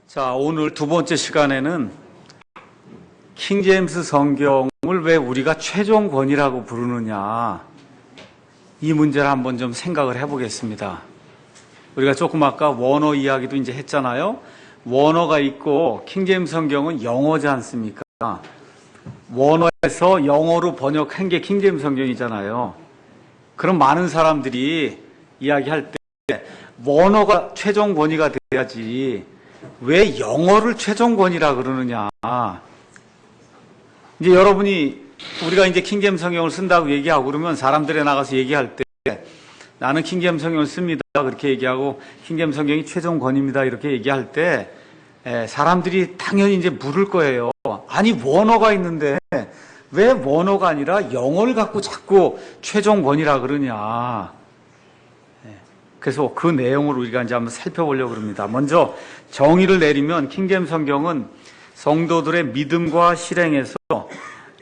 자, 오늘 두 번째 시간에는 킹제임스 성경을 왜 우리가 최종권이라고 부르느냐, 이 문제를 한번 좀 생각을 해보겠습니다. 우리가 조금 아까 원어 이야기도 이제 했잖아요. 원어가 있고 킹제임스 성경은 영어지 않습니까? 원어에서 영어로 번역한 게 킹제임스 성경이잖아요. 그럼 많은 사람들이 이야기할 때 원어가 최종 권위가 돼야지 왜 영어를 최종 권위라 그러느냐. 이제 여러분이 우리가 이제 킹제임스 성경을 쓴다고 얘기하고 그러면 사람들에 나가서 얘기할 때 나는 킹제임스 성경을 씁니다 그렇게 얘기하고 킹제임스 성경이 최종 권위입니다 이렇게 얘기할 때 사람들이 당연히 이제 물을 거예요. 아니 원어가 있는데 왜 원어가 아니라 영어를 갖고 자꾸 최종 권위라 그러냐. 그래서 그 내용을 우리가 이제 한번 살펴보려고 합니다. 먼저 정의를 내리면 킹제임스 성경은 성도들의 믿음과 실행에서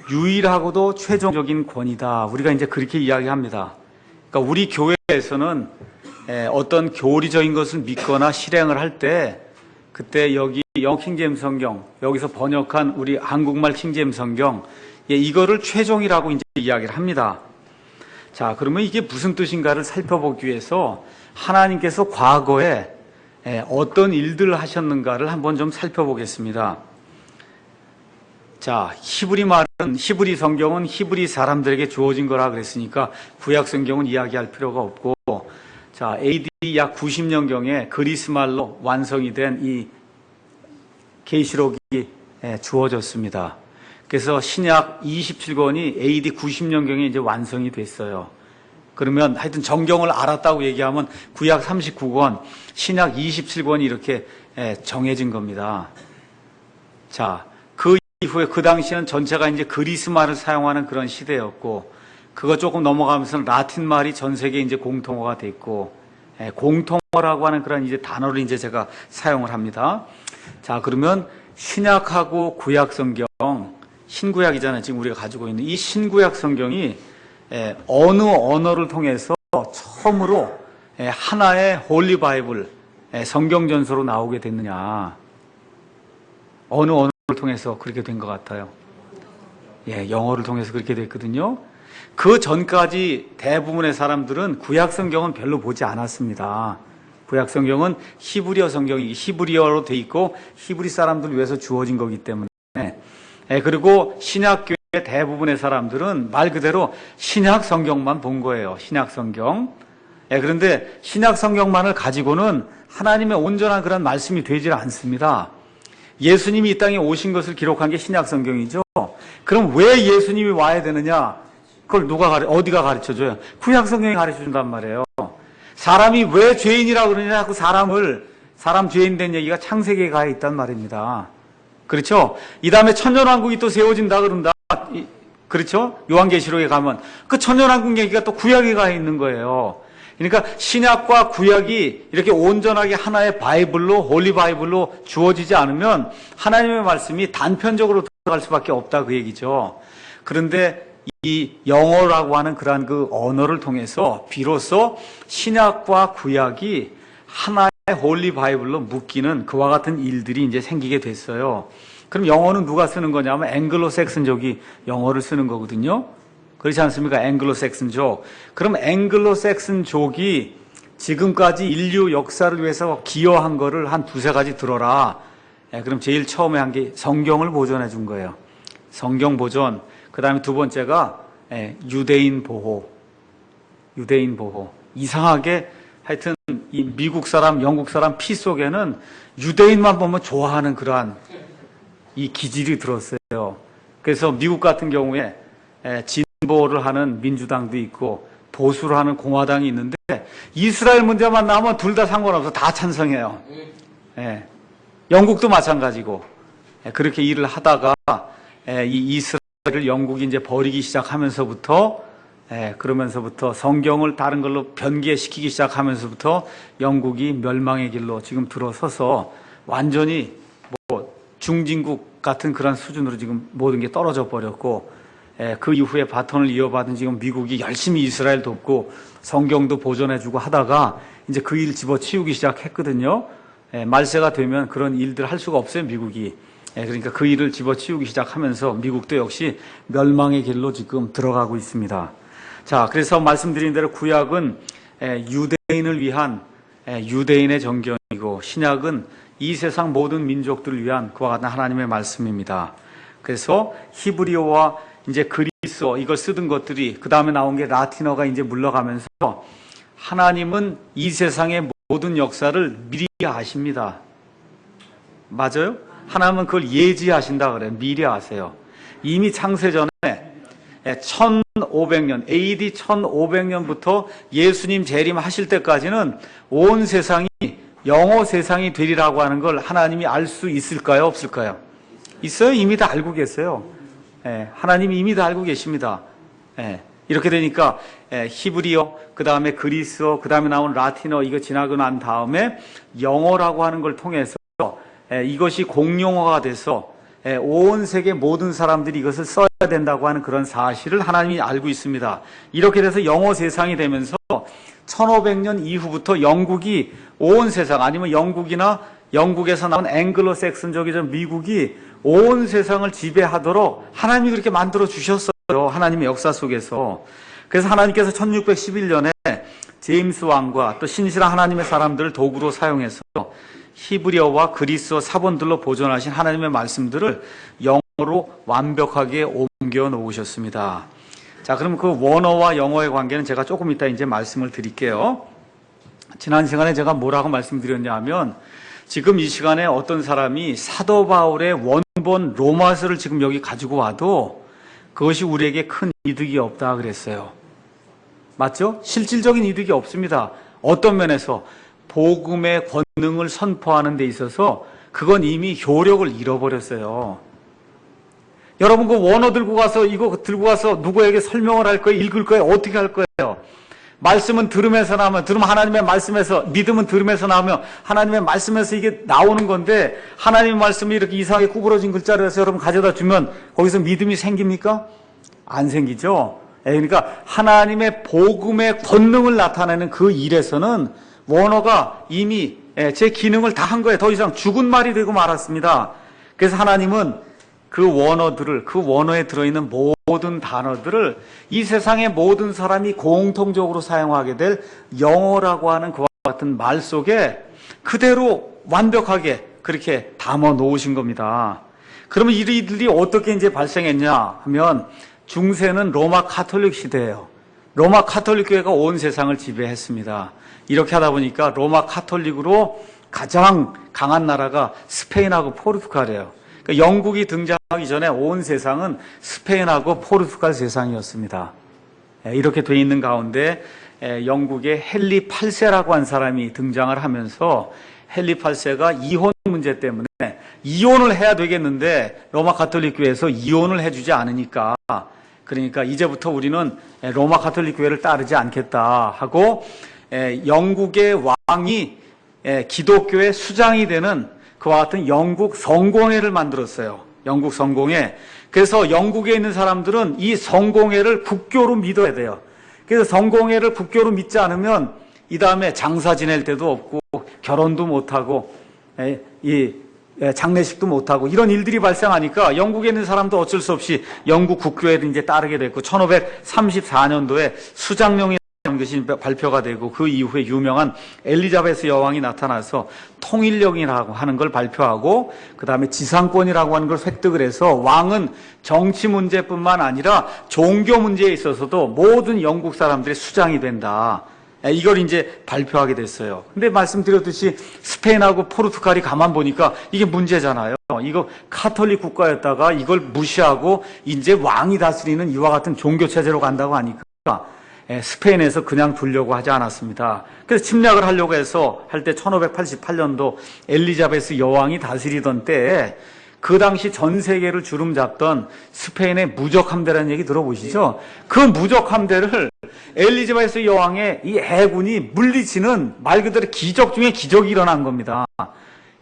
유일하고도 최종적인 권위다. 우리가 이제 그렇게 이야기합니다. 그러니까 우리 교회에서는 어떤 교리적인 것을 믿거나 실행을 할 때 그때 여기 영어 킹제임스 성경, 여기서 번역한 우리 한국말 킹제임스 성경, 이거를 최종이라고 이제 이야기를 합니다. 자, 그러면 이게 무슨 뜻인가를 살펴보기 위해서 하나님께서 과거에 어떤 일들을 하셨는가를 한번 좀 살펴보겠습니다. 자, 히브리 성경은 히브리 사람들에게 주어진 거라 그랬으니까 구약 성경은 이야기할 필요가 없고, 자, AD 약 90년경에 그리스 말로 완성이 된 이 계시록이 주어졌습니다. 그래서 신약 27권이 AD 90년경에 이제 완성이 됐어요. 그러면 하여튼 정경을 알았다고 얘기하면 구약 39권, 신약 27권이 이렇게 정해진 겁니다. 자, 그 이후에 그 당시에는 전체가 이제 그리스 말을 사용하는 그런 시대였고, 그거 조금 넘어가면서 라틴 말이 전 세계에 이제 공통어가 됐고, 공통어라고 하는 그런 이제 단어를 이제 제가 사용을 합니다. 자, 그러면 신약하고 구약 성경, 신구약이잖아요. 지금 우리가 가지고 있는 이 신구약 성경이 어느 언어를 통해서 처음으로 하나의 홀리 바이블, 성경 전서로 나오게 됐느냐. 어느 언어를 통해서 그렇게 된 것 같아요. 영어를 통해서 그렇게 됐거든요. 그 전까지 대부분의 사람들은 구약 성경은 별로 보지 않았습니다. 구약 성경은 히브리어 성경이 히브리어로 돼 있고 히브리 사람들을 위해서 주어진 거기 때문에, 그리고 신약교회 대부분의 사람들은 말 그대로 신약 성경만 본 거예요. 신약 성경. 그런데 신약 성경만을 가지고는 하나님의 온전한 그런 말씀이 되질 않습니다. 예수님이 이 땅에 오신 것을 기록한 게 신약 성경이죠. 그럼 왜 예수님이 와야 되느냐? 그걸 어디가 가르쳐줘요? 구약 성경이 가르쳐준단 말이에요. 사람이 왜 죄인이라고 그러냐? 자꾸 사람 죄인 된 얘기가 창세기에 가 있단 말입니다. 그렇죠? 이 다음에 천년왕국이 또 세워진다 그런다. 그렇죠? 요한계시록에 가면 그 천년왕국 얘기가 또 구약에 가 있는 거예요. 그러니까 신약과 구약이 이렇게 온전하게 하나의 바이블로, 홀리 바이블로 주어지지 않으면 하나님의 말씀이 단편적으로 들어갈 수밖에 없다 그 얘기죠. 그런데 이 영어라고 하는 그러한 그 언어를 통해서 비로소 신약과 구약이 하나의 홀리 바이블로 묶이는 그와 같은 일들이 이제 생기게 됐어요. 그럼 영어는 누가 쓰는 거냐면 앵글로색슨족이 영어를 쓰는 거거든요. 그렇지 않습니까? 앵글로색슨족. 그럼 앵글로색슨족이 지금까지 인류 역사를 위해서 기여한 거를 한 두세 가지 들어라. 그럼 제일 처음에 한 게 성경을 보존해 준 거예요. 성경 보존. 그 다음에 두 번째가 유대인 보호. 유대인 보호. 이상하게 하여튼 이 미국 사람, 영국 사람 피 속에는 유대인만 보면 좋아하는 그러한 이 기질이 들었어요. 그래서 미국 같은 경우에 진보를 하는 민주당도 있고 보수를 하는 공화당이 있는데 이스라엘 문제만 나오면 둘 다 상관없어. 다 찬성해요. 영국도 마찬가지고. 그렇게 일을 하다가 이 이스라엘을 영국이 이제 버리기 시작하면서부터 그러면서부터 성경을 다른 걸로 변개시키기 시작하면서부터 영국이 멸망의 길로 지금 들어서서 완전히 뭐 중진국 같은 그런 수준으로 지금 모든 게 떨어져 버렸고, 그 이후에 바톤을 이어받은 지금 미국이 열심히 이스라엘 돕고 성경도 보존해주고 하다가 이제 그 일 집어치우기 시작했거든요. 말세가 되면 그런 일들 할 수가 없어요, 미국이. 그러니까 그 일을 집어치우기 시작하면서 미국도 역시 멸망의 길로 지금 들어가고 있습니다. 자, 그래서 말씀드린 대로 구약은 유대인을 위한 유대인의 정견이고, 신약은 이 세상 모든 민족들을 위한 그와 같은 하나님의 말씀입니다. 그래서 히브리어와 이제 그리스어 이걸 쓰던 것들이 그 다음에 나온 게 라틴어가 이제 물러가면서 하나님은 이 세상의 모든 역사를 미리 아십니다. 맞아요? 하나님은 그걸 예지하신다 그래요. 미리 아세요. 이미 창세전에 1500년, AD 1500년부터 예수님 재림하실 때까지는 온 세상이 영어 세상이 되리라고 하는 걸 하나님이 알 수 있을까요? 없을까요? 있어요. 이미 다 알고 계세요. 하나님이 이미 다 알고 계십니다. 이렇게 되니까 히브리어, 그 다음에 그리스어, 그 다음에 나온 라틴어 이거 지나고 난 다음에 영어라고 하는 걸 통해서 이것이 공용어가 돼서 온 세계 모든 사람들이 이것을 써야 된다고 하는 그런 사실을 하나님이 알고 있습니다. 이렇게 돼서 영어 세상이 되면서 1500년 이후부터 영국이 온 세상, 아니면 영국이나 영국에서 나온 앵글로색슨족이죠, 미국이 온 세상을 지배하도록 하나님이 그렇게 만들어 주셨어요. 하나님의 역사 속에서. 그래서 하나님께서 1611년에 제임스 왕과 또 신실한 하나님의 사람들을 도구로 사용해서 히브리어와 그리스어 사본들로 보존하신 하나님의 말씀들을 영어로 완벽하게 옮겨 놓으셨습니다. 자, 그럼 그 원어와 영어의 관계는 제가 조금 이따 이제 말씀을 드릴게요. 지난 시간에 제가 뭐라고 말씀드렸냐 하면, 지금 이 시간에 어떤 사람이 사도 바울의 원본 로마서를 지금 여기 가지고 와도 그것이 우리에게 큰 이득이 없다 그랬어요. 맞죠? 실질적인 이득이 없습니다. 어떤 면에서 복음의 권능을 선포하는 데 있어서 그건 이미 효력을 잃어버렸어요. 여러분 그 원어 들고 가서 이거 들고 가서 누구에게 설명을 할 거예요? 읽을 거예요? 어떻게 할 거예요? 말씀은 들음에서 나오면, 들으면 하나님의 말씀에서, 믿음은 들음에서 나오면 하나님의 말씀에서 이게 나오는 건데, 하나님의 말씀이 이렇게 이상하게 구부러진 글자로 해서 여러분 가져다 주면 거기서 믿음이 생깁니까? 안 생기죠? 그러니까 하나님의 복음의 권능을 나타내는 그 일에서는 원어가 이미 제 기능을 다 한 거예요. 더 이상 죽은 말이 되고 말았습니다. 그래서 하나님은 그 원어들을, 그 원어에 들어있는 모든 단어들을 이 세상의 모든 사람이 공통적으로 사용하게 될 영어라고 하는 그와 같은 말 속에 그대로 완벽하게 그렇게 담아 놓으신 겁니다. 그러면 이들이 어떻게 이제 발생했냐 하면, 중세는 로마 카톨릭 시대예요. 로마 카톨릭 교회가 온 세상을 지배했습니다. 이렇게 하다 보니까 로마 카톨릭으로 가장 강한 나라가 스페인하고 포르투갈이에요. 그러니까 영국이 등장하기 전에 온 세상은 스페인하고 포르투갈 세상이었습니다. 이렇게 돼 있는 가운데 영국의 헨리 8세라고 한 사람이 등장을 하면서, 헨리 8세가 이혼 문제 때문에 이혼을 해야 되겠는데 로마 가톨릭 교회에서 이혼을 해주지 않으니까, 그러니까 이제부터 우리는 로마 가톨릭 교회를 따르지 않겠다 하고 영국의 왕이 기독교의 수장이 되는 그와 같은 영국 성공회를 만들었어요. 영국 성공회. 그래서 영국에 있는 사람들은 이 성공회를 국교로 믿어야 돼요. 그래서 성공회를 국교로 믿지 않으면 이 다음에 장사 지낼 때도 없고 결혼도 못하고 이 장례식도 못하고 이런 일들이 발생하니까 영국에 있는 사람도 어쩔 수 없이 영국 국교회를 이제 따르게 됐고, 1534년도에 수장령이라는 것이 발표가 되고, 그 이후에 유명한 엘리자베스 여왕이 나타나서 통일령이라고 하는 걸 발표하고, 그 다음에 지상권이라고 하는 걸 획득을 해서 왕은 정치 문제뿐만 아니라 종교 문제에 있어서도 모든 영국 사람들의 수장이 된다. 이걸 이제 발표하게 됐어요. 근데 말씀드렸듯이 스페인하고 포르투갈이 가만 보니까 이게 문제잖아요. 이거 카톨릭 국가였다가 이걸 무시하고 이제 왕이 다스리는 이와 같은 종교 체제로 간다고 하니까 스페인에서 그냥 두려고 하지 않았습니다. 그래서 침략을 하려고 해서 할 때 1588년도 엘리자베스 여왕이 다스리던 때에 그 당시 전 세계를 주름잡던 스페인의 무적함대라는 얘기 들어보시죠? 그 무적함대를 엘리자베스 여왕의 이 해군이 물리치는 말 그대로 기적 중에 기적이 일어난 겁니다.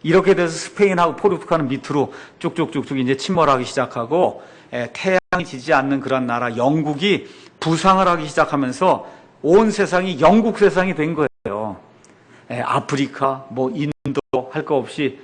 이렇게 돼서 스페인하고 포르투갈은 밑으로 쭉쭉쭉쭉 이제 침몰하기 시작하고, 태양이 지지 않는 그런 나라 영국이 부상을 하기 시작하면서 온 세상이 영국 세상이 된 거예요. 아프리카, 뭐 인도 할 거 없이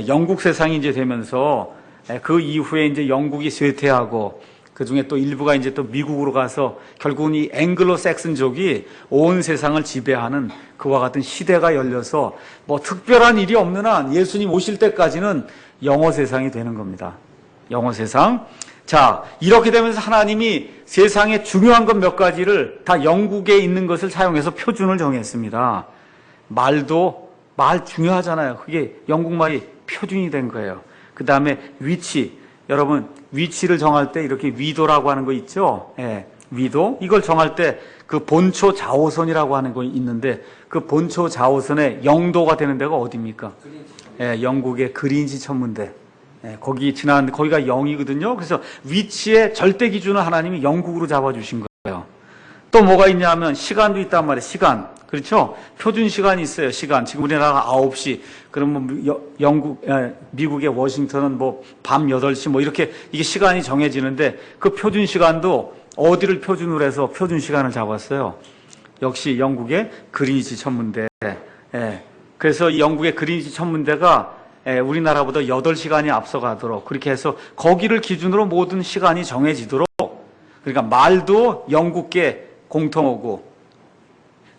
영국 세상이 이제 되면서 그 이후에 이제 영국이 쇠퇴하고 그 중에 또 일부가 이제 또 미국으로 가서 결국은 이 앵글로 섹슨족이 온 세상을 지배하는 그와 같은 시대가 열려서 뭐 특별한 일이 없는 한 예수님 오실 때까지는 영어 세상이 되는 겁니다. 영어 세상. 자, 이렇게 되면서 하나님이 세상에 중요한 것 몇 가지를 다 영국에 있는 것을 사용해서 표준을 정했습니다. 말 중요하잖아요. 그게 영국말이 표준이 된 거예요. 그 다음에 위치. 여러분, 위치를 정할 때 이렇게 위도라고 하는 거 있죠? 위도. 이걸 정할 때 그 본초 좌우선이라고 하는 거 있는데 그 본초 좌우선의 영도가 되는 데가 어디입니까? 영국의 그린치 천문대. 거기가 0이거든요. 그래서 위치의 절대 기준을 하나님이 영국으로 잡아주신 거예요. 또 뭐가 있냐면 시간도 있단 말이에요. 시간. 그렇죠? 표준 시간이 있어요. 시간. 지금 우리나라가 9시. 그러면 미국의 워싱턴은 뭐 밤 8시 뭐 이렇게 이게 시간이 정해지는데 그 표준 시간도 어디를 표준으로 해서 표준 시간을 잡았어요? 역시 영국의 그린위치 천문대. 그래서 이 영국의 그린위치 천문대가 우리나라보다 8시간이 앞서가도록 그렇게 해서 거기를 기준으로 모든 시간이 정해지도록 그러니까 말도 영국계 공통어고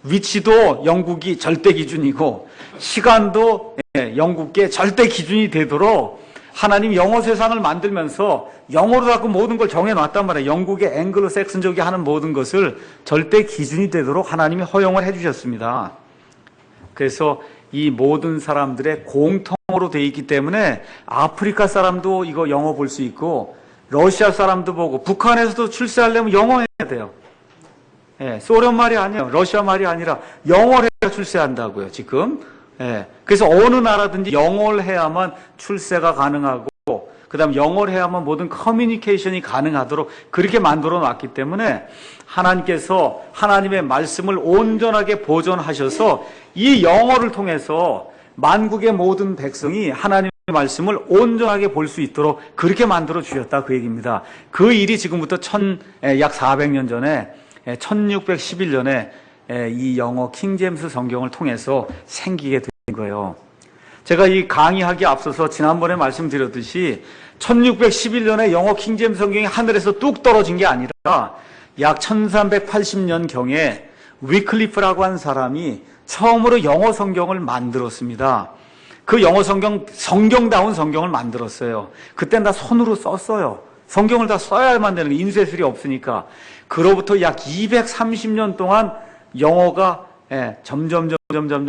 위치도 영국이 절대 기준이고 시간도 영국계 절대 기준이 되도록 하나님 영어 세상을 만들면서 영어로 자꾸 모든 걸 정해놨단 말이에요. 영국의 앵글로 섹슨족이 하는 모든 것을 절대 기준이 되도록 하나님이 허용을 해주셨습니다. 그래서 이 모든 사람들의 공통으로 되어 있기 때문에 아프리카 사람도 이거 영어 볼 수 있고 러시아 사람도 보고 북한에서도 출세하려면 영어 해야 돼요. 소련 말이 아니에요. 러시아 말이 아니라 영어를 해야 출세한다고요, 지금. 그래서 어느 나라든지 영어를 해야만 출세가 가능하고 그 다음 영어를 해야만 모든 커뮤니케이션이 가능하도록 그렇게 만들어 놨기 때문에 하나님께서 하나님의 말씀을 온전하게 보존하셔서 이 영어를 통해서 만국의 모든 백성이 하나님의 말씀을 온전하게 볼 수 있도록 그렇게 만들어 주셨다 그 얘기입니다. 그 일이 지금부터 약 400년 전에 1611년에 이 영어 킹제임스 성경을 통해서 생기게 된 거예요. 제가 이 강의하기에 앞서서 지난번에 말씀드렸듯이 1611년에 영어 킹제임스 성경이 하늘에서 뚝 떨어진 게 아니라 약 1380년경에 위클리프라고 한 사람이 처음으로 영어 성경을 만들었습니다. 그 영어 성경다운 성경을 만들었어요. 그땐 다 손으로 썼어요. 성경을 다 써야만 되는 거예요. 인쇄술이 없으니까. 그로부터 약 230년 동안 영어가 점점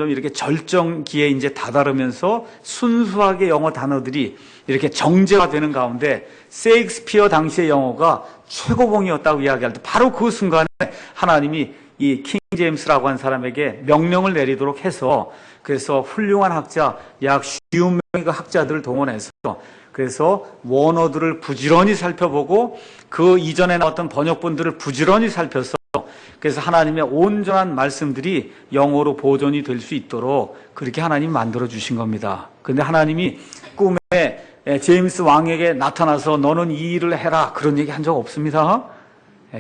이렇게 절정기에 이제 다다르면서 순수하게 영어 단어들이 이렇게 정제화되는 가운데 세익스피어 당시의 영어가 최고봉이었다고 이야기할 때 바로 그 순간에 하나님이 이 킹 제임스라고 한 사람에게 명령을 내리도록 해서 그래서 훌륭한 학자 약 50명의 학자들을 동원해서 그래서 원어들을 부지런히 살펴보고 그 이전에 나왔던 번역본들을 부지런히 살펴서 그래서 하나님의 온전한 말씀들이 영어로 보존이 될 수 있도록 그렇게 하나님이 만들어 주신 겁니다. 그런데 하나님이 꿈에 제임스 왕에게 나타나서 너는 이 일을 해라 그런 얘기 한 적 없습니다.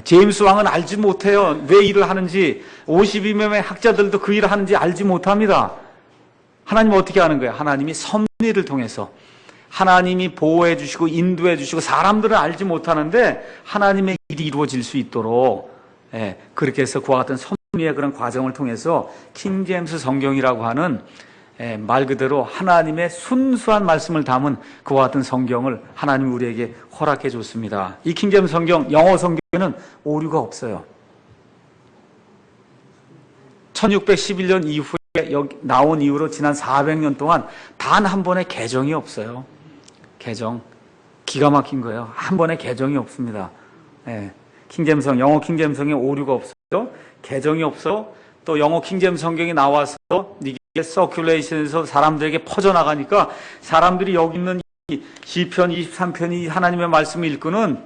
제임스 왕은 알지 못해요. 왜 일을 하는지 52명의 학자들도 그 일을 하는지 알지 못합니다. 하나님은 어떻게 하는 거예요? 하나님이 섭리를 통해서 하나님이 보호해 주시고 인도해 주시고 사람들은 알지 못하는데 하나님의 일이 이루어질 수 있도록 그렇게 해서 그와 같은 섭리의 그런 과정을 통해서 킹제임스 성경이라고 하는 말 그대로 하나님의 순수한 말씀을 담은 그와 같은 성경을 하나님이 우리에게 허락해 줬습니다. 이 킹제임스 성경, 영어 성경에는 오류가 없어요. 1611년 이후에 여기 나온 이후로 지난 400년 동안 단 한 번의 개정이 없어요. 개정. 기가 막힌 거예요. 한 번의 개정이 없습니다. 킹제임스 영어 킹제임스 성경에 오류가 없어요. 개정이 없어. 또 영어 킹제임스 성경이 나와서 이게 서큘레이션에서 사람들에게 퍼져나가니까 사람들이 여기 있는 이 시편 23편이 하나님의 말씀을 읽고는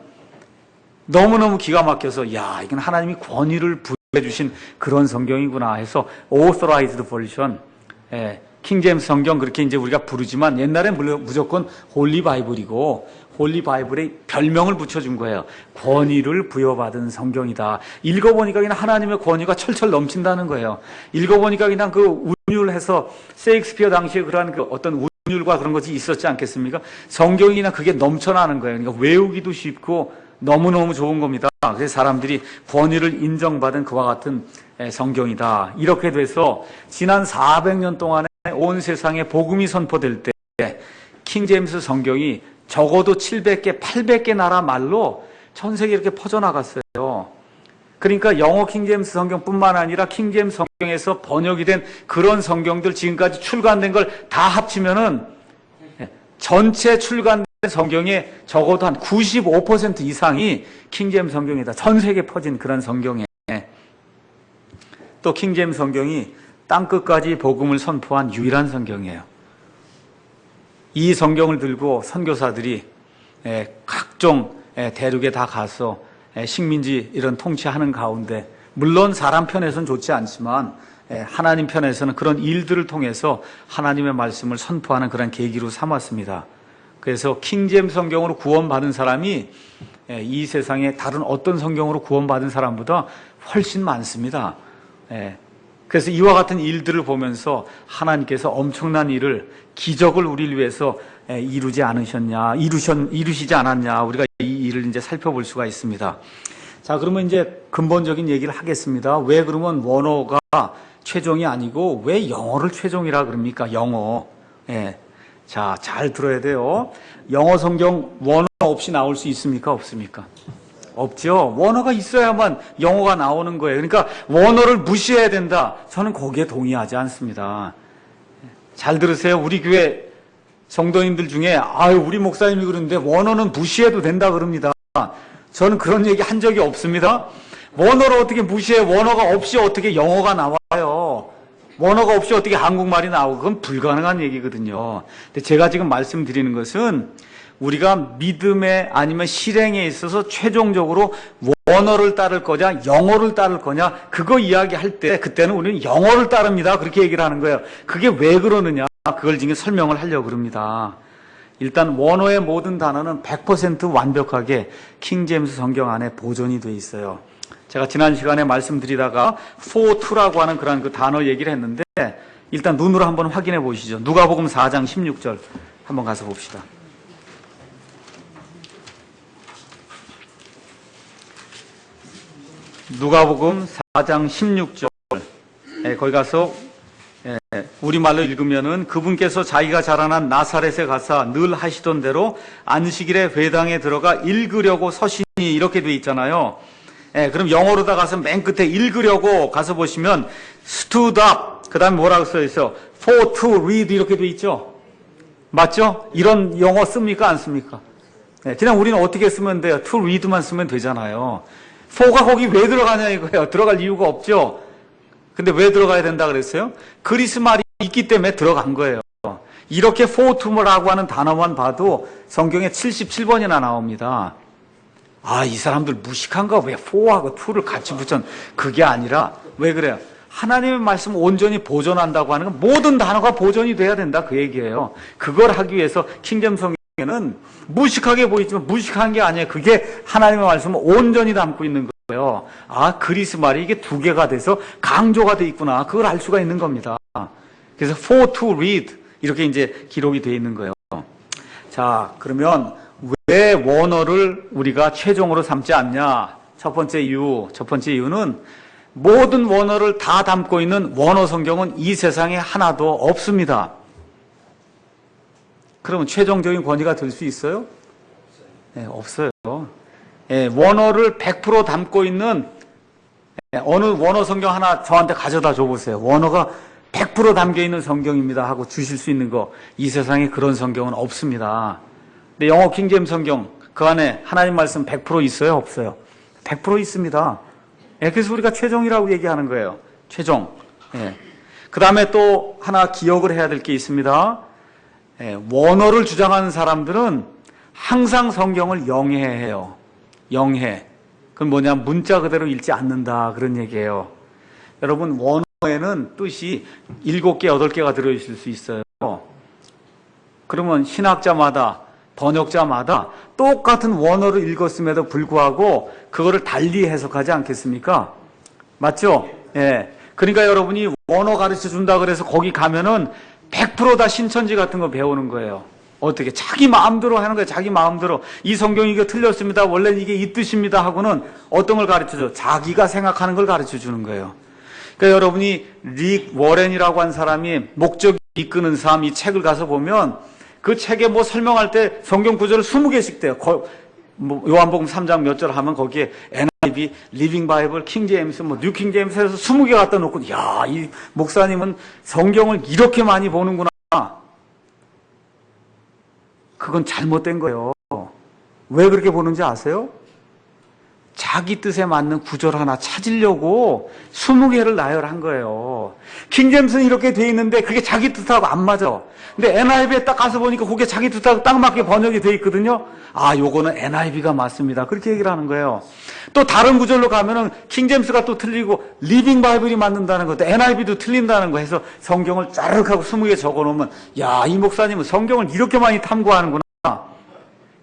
너무너무 기가 막혀서 야 이건 하나님이 권위를 부여해 주신 그런 성경이구나 해서 Authorized Version 킹제임스 성경 그렇게 이제 우리가 부르지만 옛날엔 무조건 홀리 바이블이고 홀리 바이블에 별명을 붙여준 거예요. 권위를 부여받은 성경이다. 읽어보니까 그냥 하나님의 권위가 철철 넘친다는 거예요. 읽어보니까 그냥 그 운율해서 셰익스피어 당시에 그러한 그 어떤 운율과 그런 것이 있었지 않겠습니까? 성경이나 그게 넘쳐나는 거예요. 그러니까 외우기도 쉽고 너무너무 좋은 겁니다. 그래서 사람들이 권위를 인정받은 그와 같은 성경이다. 이렇게 돼서 지난 400년 동안에 온 세상에 복음이 선포될 때 킹제임스 성경이 적어도 700개, 800개 나라 말로 전 세계에 이렇게 퍼져나갔어요. 그러니까 영어 킹제임스 성경뿐만 아니라 킹제임스 성경에서 번역이 된 그런 성경들 지금까지 출간된 걸 다 합치면은 전체 출간된 성경의 적어도 한 95% 이상이 킹제임스 성경이다. 전 세계에 퍼진 그런 성경에 또 킹제임스 성경이 땅끝까지 복음을 선포한 유일한 성경이에요. 이 성경을 들고 선교사들이 각종 대륙에 다 가서 식민지 이런 통치하는 가운데 물론 사람 편에서는 좋지 않지만 하나님 편에서는 그런 일들을 통해서 하나님의 말씀을 선포하는 그런 계기로 삼았습니다. 그래서 킹제임스 성경으로 구원받은 사람이 이 세상에 다른 어떤 성경으로 구원받은 사람보다 훨씬 많습니다. 그래서 이와 같은 일들을 보면서 하나님께서 엄청난 일을, 기적을 우리를 위해서 이루시지 않았냐, 우리가 이 일을 이제 살펴볼 수가 있습니다. 자, 그러면 이제 근본적인 얘기를 하겠습니다. 왜 그러면 원어가 최종이 아니고 왜 영어를 최종이라 그럽니까? 영어. 자, 잘 들어야 돼요. 영어 성경 원어 없이 나올 수 있습니까? 없습니까? 없죠. 원어가 있어야만 영어가 나오는 거예요. 그러니까 원어를 무시해야 된다. 저는 거기에 동의하지 않습니다. 잘 들으세요. 우리 교회 성도님들 중에 우리 목사님이 그러는데 원어는 무시해도 된다 그럽니다. 저는 그런 얘기 한 적이 없습니다. 원어를 어떻게 무시해? 원어가 없이 어떻게 영어가 나와요? 원어가 없이 어떻게 한국말이 나오고 그건 불가능한 얘기거든요. 근데 제가 지금 말씀드리는 것은 우리가 믿음에 아니면 실행에 있어서 최종적으로 원어를 따를 거냐 영어를 따를 거냐 그거 이야기할 때 그때는 우리는 영어를 따릅니다. 그렇게 얘기를 하는 거예요. 그게 왜 그러느냐 그걸 지금 설명을 하려고 그럽니다. 일단 원어의 모든 단어는 100% 완벽하게 킹제임스 성경 안에 보존이 돼 있어요. 제가 지난 시간에 말씀드리다가 for to라고 하는 그런 그 단어 얘기를 했는데 일단 눈으로 한번 확인해 보시죠. 누가복음 4장 16절 한번 가서 봅시다. 누가복음 4장 16절 거기 가서 우리말로 읽으면은 그분께서 자기가 자라난 나사렛에 가사 늘 하시던 대로 안식일에 회당에 들어가 읽으려고 서시니 이렇게 돼 있잖아요. 그럼 영어로다 가서 맨 끝에 읽으려고 가서 보시면 stood up 그 다음에 뭐라고 써 있어? for to read 이렇게 돼 있죠. 맞죠? 이런 영어 씁니까? 안 씁니까? 그냥 우리는 어떻게 쓰면 돼요? to read만 쓰면 되잖아요. for가 거기 왜 들어가냐 이거예요. 들어갈 이유가 없죠. 근데 왜 들어가야 된다 그랬어요? 그리스 말이 있기 때문에 들어간 거예요. 이렇게 for to라고 하는 단어만 봐도 성경에 77번이나 나옵니다. 이 사람들 무식한가? 왜 for하고 to를 같이 붙여? 그게 아니라 왜 그래요? 하나님의 말씀 온전히 보존한다고 하는 건 모든 단어가 보존이 돼야 된다 그 얘기예요. 그걸 하기 위해서 킹제임스 성경에는 무식하게 보이지만 무식한 게 아니에요. 그게 하나님의 말씀을 온전히 담고 있는 거예요. 그리스 말이 이게 두 개가 돼서 강조가 돼 있구나. 그걸 알 수가 있는 겁니다. 그래서 for to read 이렇게 이제 기록이 돼 있는 거예요. 자, 그러면 왜 원어를 우리가 최종으로 삼지 않냐? 첫 번째 이유는 모든 원어를 다 담고 있는 원어 성경은 이 세상에 하나도 없습니다. 그러면 최종적인 권위가 될 수 있어요? 없어요. 원어를 100% 담고 있는 어느 원어 성경 하나 저한테 가져다 줘보세요. 원어가 100% 담겨 있는 성경입니다 하고 주실 수 있는 거 이 세상에 그런 성경은 없습니다. 근데 영어 킹제임스 성경 그 안에 하나님 말씀 100% 있어요? 없어요? 100% 있습니다. 그래서 우리가 최종이라고 얘기하는 거예요. 최종. 그 다음에 또 하나 기억을 해야 될 게 있습니다. 원어를 주장하는 사람들은 항상 성경을 영해해요. 영해. 그건 뭐냐? 문자 그대로 읽지 않는다. 그런 얘기예요. 여러분, 원어에는 뜻이 7개, 8개가 들어있을 수 있어요. 그러면 신학자마다, 번역자마다 똑같은 원어를 읽었음에도 불구하고 그거를 달리 해석하지 않겠습니까? 맞죠? 그러니까 여러분이 원어 가르쳐 준다 그래서 거기 가면은 100% 다 신천지 같은 거 배우는 거예요. 어떻게? 자기 마음대로 하는 거예요. 자기 마음대로. 이 성경이 이거 틀렸습니다. 원래는 이게 이 뜻입니다 하고는 어떤 걸 가르쳐 줘? 자기가 생각하는 걸 가르쳐 주는 거예요. 그러니까 여러분이 릭 워렌이라고 한 사람이 목적이 이끄는 삶 이 책을 가서 보면 그 책에 뭐 설명할 때 성경 구절을 20개씩 돼요. 요한복음 3장 몇 절 하면 거기에 NIV, 리빙 바이블, 킹 제임스, 뉴 킹 제임스 해서 20개 갖다 놓고 야, 이 목사님은 성경을 이렇게 많이 보는구나. 그건 잘못된 거예요. 왜 그렇게 보는지 아세요? 자기 뜻에 맞는 구절 하나 찾으려고 20개를 나열한 거예요. 킹제임스는 이렇게 돼 있는데 그게 자기 뜻하고 안 맞아. 근데 NIV에 딱 가서 보니까 그게 자기 뜻하고 딱 맞게 번역이 돼 있거든요. 아, 요거는 NIV가 맞습니다. 그렇게 얘기를 하는 거예요. 또 다른 구절로 가면은 킹제임스가 또 틀리고 리빙 바이블이 맞는다는 것도 NIV도 틀린다는 거 해서 성경을 짜르륵 하고 20개 적어 놓으면 야, 이 목사님은 성경을 이렇게 많이 탐구하는구나.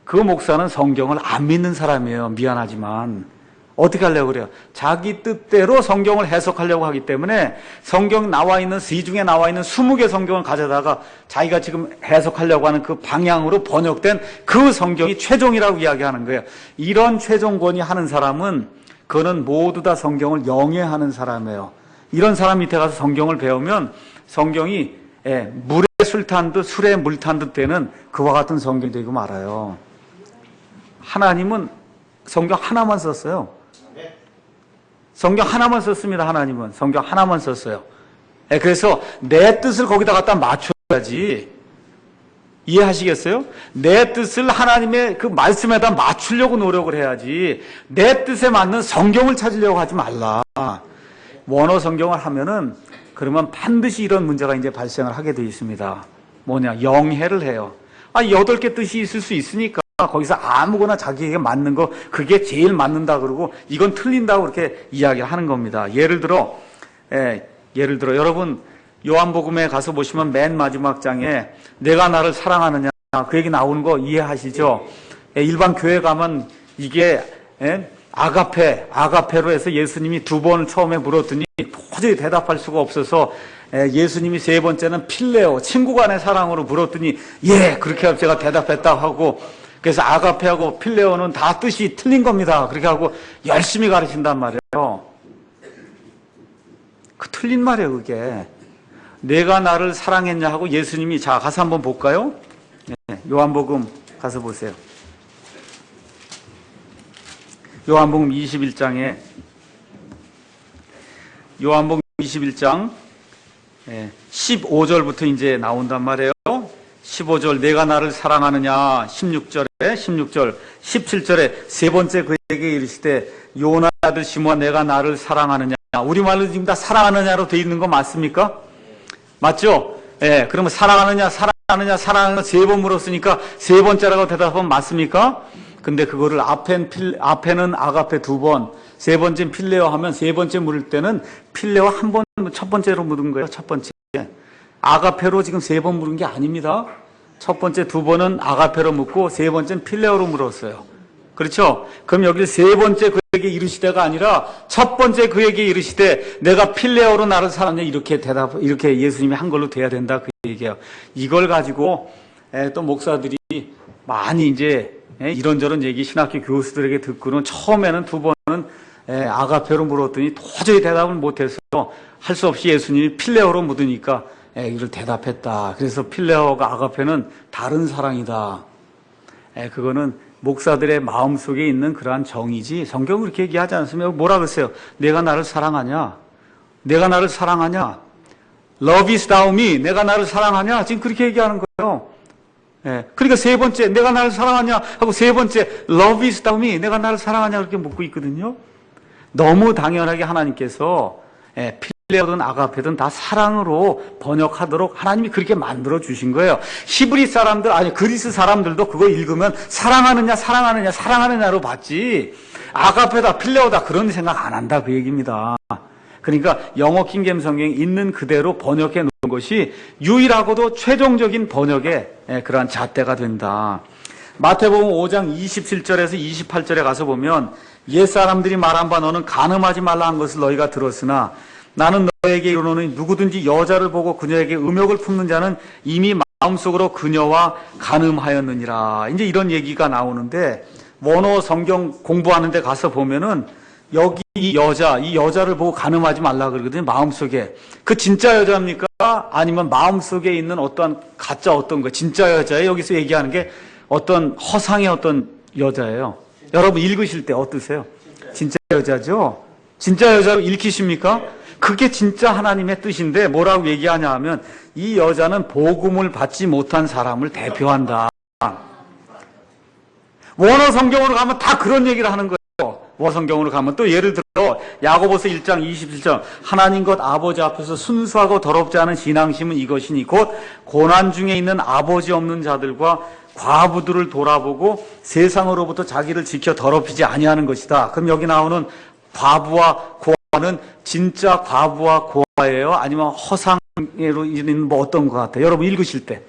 그 목사는 성경을 안 믿는 사람이에요. 미안하지만. 어떻게 하려고 그래요? 자기 뜻대로 성경을 해석하려고 하기 때문에 성경 나와 있는, 시중에 나와 있는 20개 성경을 가져다가 자기가 지금 해석하려고 하는 그 방향으로 번역된 그 성경이 최종이라고 이야기하는 거예요. 이런 최종권이 하는 사람은 그는 모두 다 성경을 영해하는 사람이에요. 이런 사람 밑에 가서 성경을 배우면 성경이 물에 술 탄 듯 술에 물 탄 듯 되는 그와 같은 성경이 되고 말아요. 하나님은 성경 하나만 썼어요. 성경 하나만 썼습니다. 하나님은 성경 하나만 썼어요. 그래서 내 뜻을 거기다 갖다 맞춰야지. 이해하시겠어요? 내 뜻을 하나님의 그 말씀에다 맞추려고 노력을 해야지 내 뜻에 맞는 성경을 찾으려고 하지 말라. 원어 성경을 하면은 그러면 반드시 이런 문제가 이제 발생을 하게 되어 있습니다. 뭐냐? 영해를 해요. 8개 뜻이 있을 수 있으니까 거기서 아무거나 자기에게 맞는 거 그게 제일 맞는다 그러고 이건 틀린다고 그렇게 이야기를 하는 겁니다. 예를 들어 여러분 요한복음에 가서 보시면 맨 마지막 장에 내가 나를 사랑하느냐 그 얘기 나오는 거 이해하시죠? 일반 교회 가면 이게 아가페로 해서 예수님이 2번을 처음에 물었더니 도저히 대답할 수가 없어서 예수님이 3번째는 필레오 친구 간의 사랑으로 물었더니 예 그렇게 제가 대답했다 하고 그래서 아가페하고 필레오는 다 뜻이 틀린 겁니다. 그렇게 하고 열심히 가르친단 말이에요. 그 틀린 말이에요, 그게. 내가 나를 사랑했냐 하고 예수님이 자, 가서 한번 볼까요? 요한복음 가서 보세요. 요한복음 21장에 요한복음 21장 15절부터 이제 나온단 말이에요. 15절 내가 나를 사랑하느냐 16절 17절에 세 번째 그에게 이르시되 요나 아들 시몬아 내가 나를 사랑하느냐 우리말로 지금 다 사랑하느냐로 돼 있는 거 맞습니까? 맞죠? 그러면 사랑하느냐 세 번 물었으니까 세 번째라고 대답하면 맞습니까? 근데 그거를 앞에는 아가페 2번 세 번째는 필레오 하면 세 번째 물을 때는 필레오 한 번 첫 번째로 물은 거예요. 첫 번째 아가페로 지금 3번 물은 게 아닙니다. 첫 번째 2번은 아가페로 묻고 세 번째는 필레오로 물었어요. 그렇죠? 그럼 여기 세 번째 그에게 이르시되가 아니라 첫 번째 그에게 이르시되 내가 필레오로 나를 사랑하냐 이렇게 예수님이 한 걸로 돼야 된다 그 얘기예요. 이걸 가지고 또 목사들이 많이 이제 이런저런 얘기 신학교 교수들에게 듣고는 처음에는 2번은 아가페로 물었더니 도저히 대답을 못해서 할 수 없이 예수님이 필레오로 묻으니까 이를 대답했다. 그래서 필레오가 아가페는 다른 사랑이다. 그거는 목사들의 마음속에 있는 그러한 정의지 성경은 그렇게 얘기하지 않습니다. 뭐라 그랬어요? 내가 나를 사랑하냐? 내가 나를 사랑하냐? Lovest thou me? 내가 나를 사랑하냐? 지금 그렇게 얘기하는 거예요. 그러니까 세 번째 내가 나를 사랑하냐 하고 세 번째 Lovest thou me? 내가 나를 사랑하냐 그렇게 묻고 있거든요. 너무 당연하게 하나님께서 필레오든 아가페든 다 사랑으로 번역하도록 하나님이 그렇게 만들어 주신 거예요. 히브리 사람들 그리스 사람들도 그거 읽으면 사랑하느냐로 봤지 아가페다 필레오다 그런 생각 안 한다 그 얘기입니다. 그러니까 영어 킹제임스 성경에 있는 그대로 번역해 놓은 것이 유일하고도 최종적인 번역의 그러한 잣대가 된다. 마태복음 5장 27절에서 28절에 가서 보면 옛사람들이 말한 바 너는 간음하지 말라 한 것을 너희가 들었으나 나는 너에게 이르노니 누구든지 여자를 보고 그녀에게 음욕을 품는 자는 이미 마음속으로 그녀와 간음하였느니라. 이제 이런 얘기가 나오는데 원어 성경 공부하는 데 가서 보면은 여기 이 여자를 보고 간음하지 말라 그러거든요. 마음속에. 그 진짜 여자입니까? 아니면 마음속에 있는 어떠한 가짜 어떤 거 진짜 여자예요? 여기서 얘기하는 게 어떤 허상의 어떤 여자예요. 여러분 읽으실 때 어떠세요? 진짜 여자죠? 진짜 여자로 읽히십니까? 그게 진짜 하나님의 뜻인데 뭐라고 얘기하냐 하면 이 여자는 복음을 받지 못한 사람을 대표한다. 원어 성경으로 가면 다 그런 얘기를 하는 거예요. 원어 성경으로 가면 또 예를 들어 야고보서 1장 27절 하나님 것 아버지 앞에서 순수하고 더럽지 않은 신앙심은 이것이니 곧 고난 중에 있는 아버지 없는 자들과 과부들을 돌아보고 세상으로부터 자기를 지켜 더럽히지 아니하는 것이다. 그럼 여기 나오는 과부와 고아는 진짜 과부와 고아예요? 아니면 허상으로 있는 뭐 어떤 것 같아요? 여러분 읽으실 때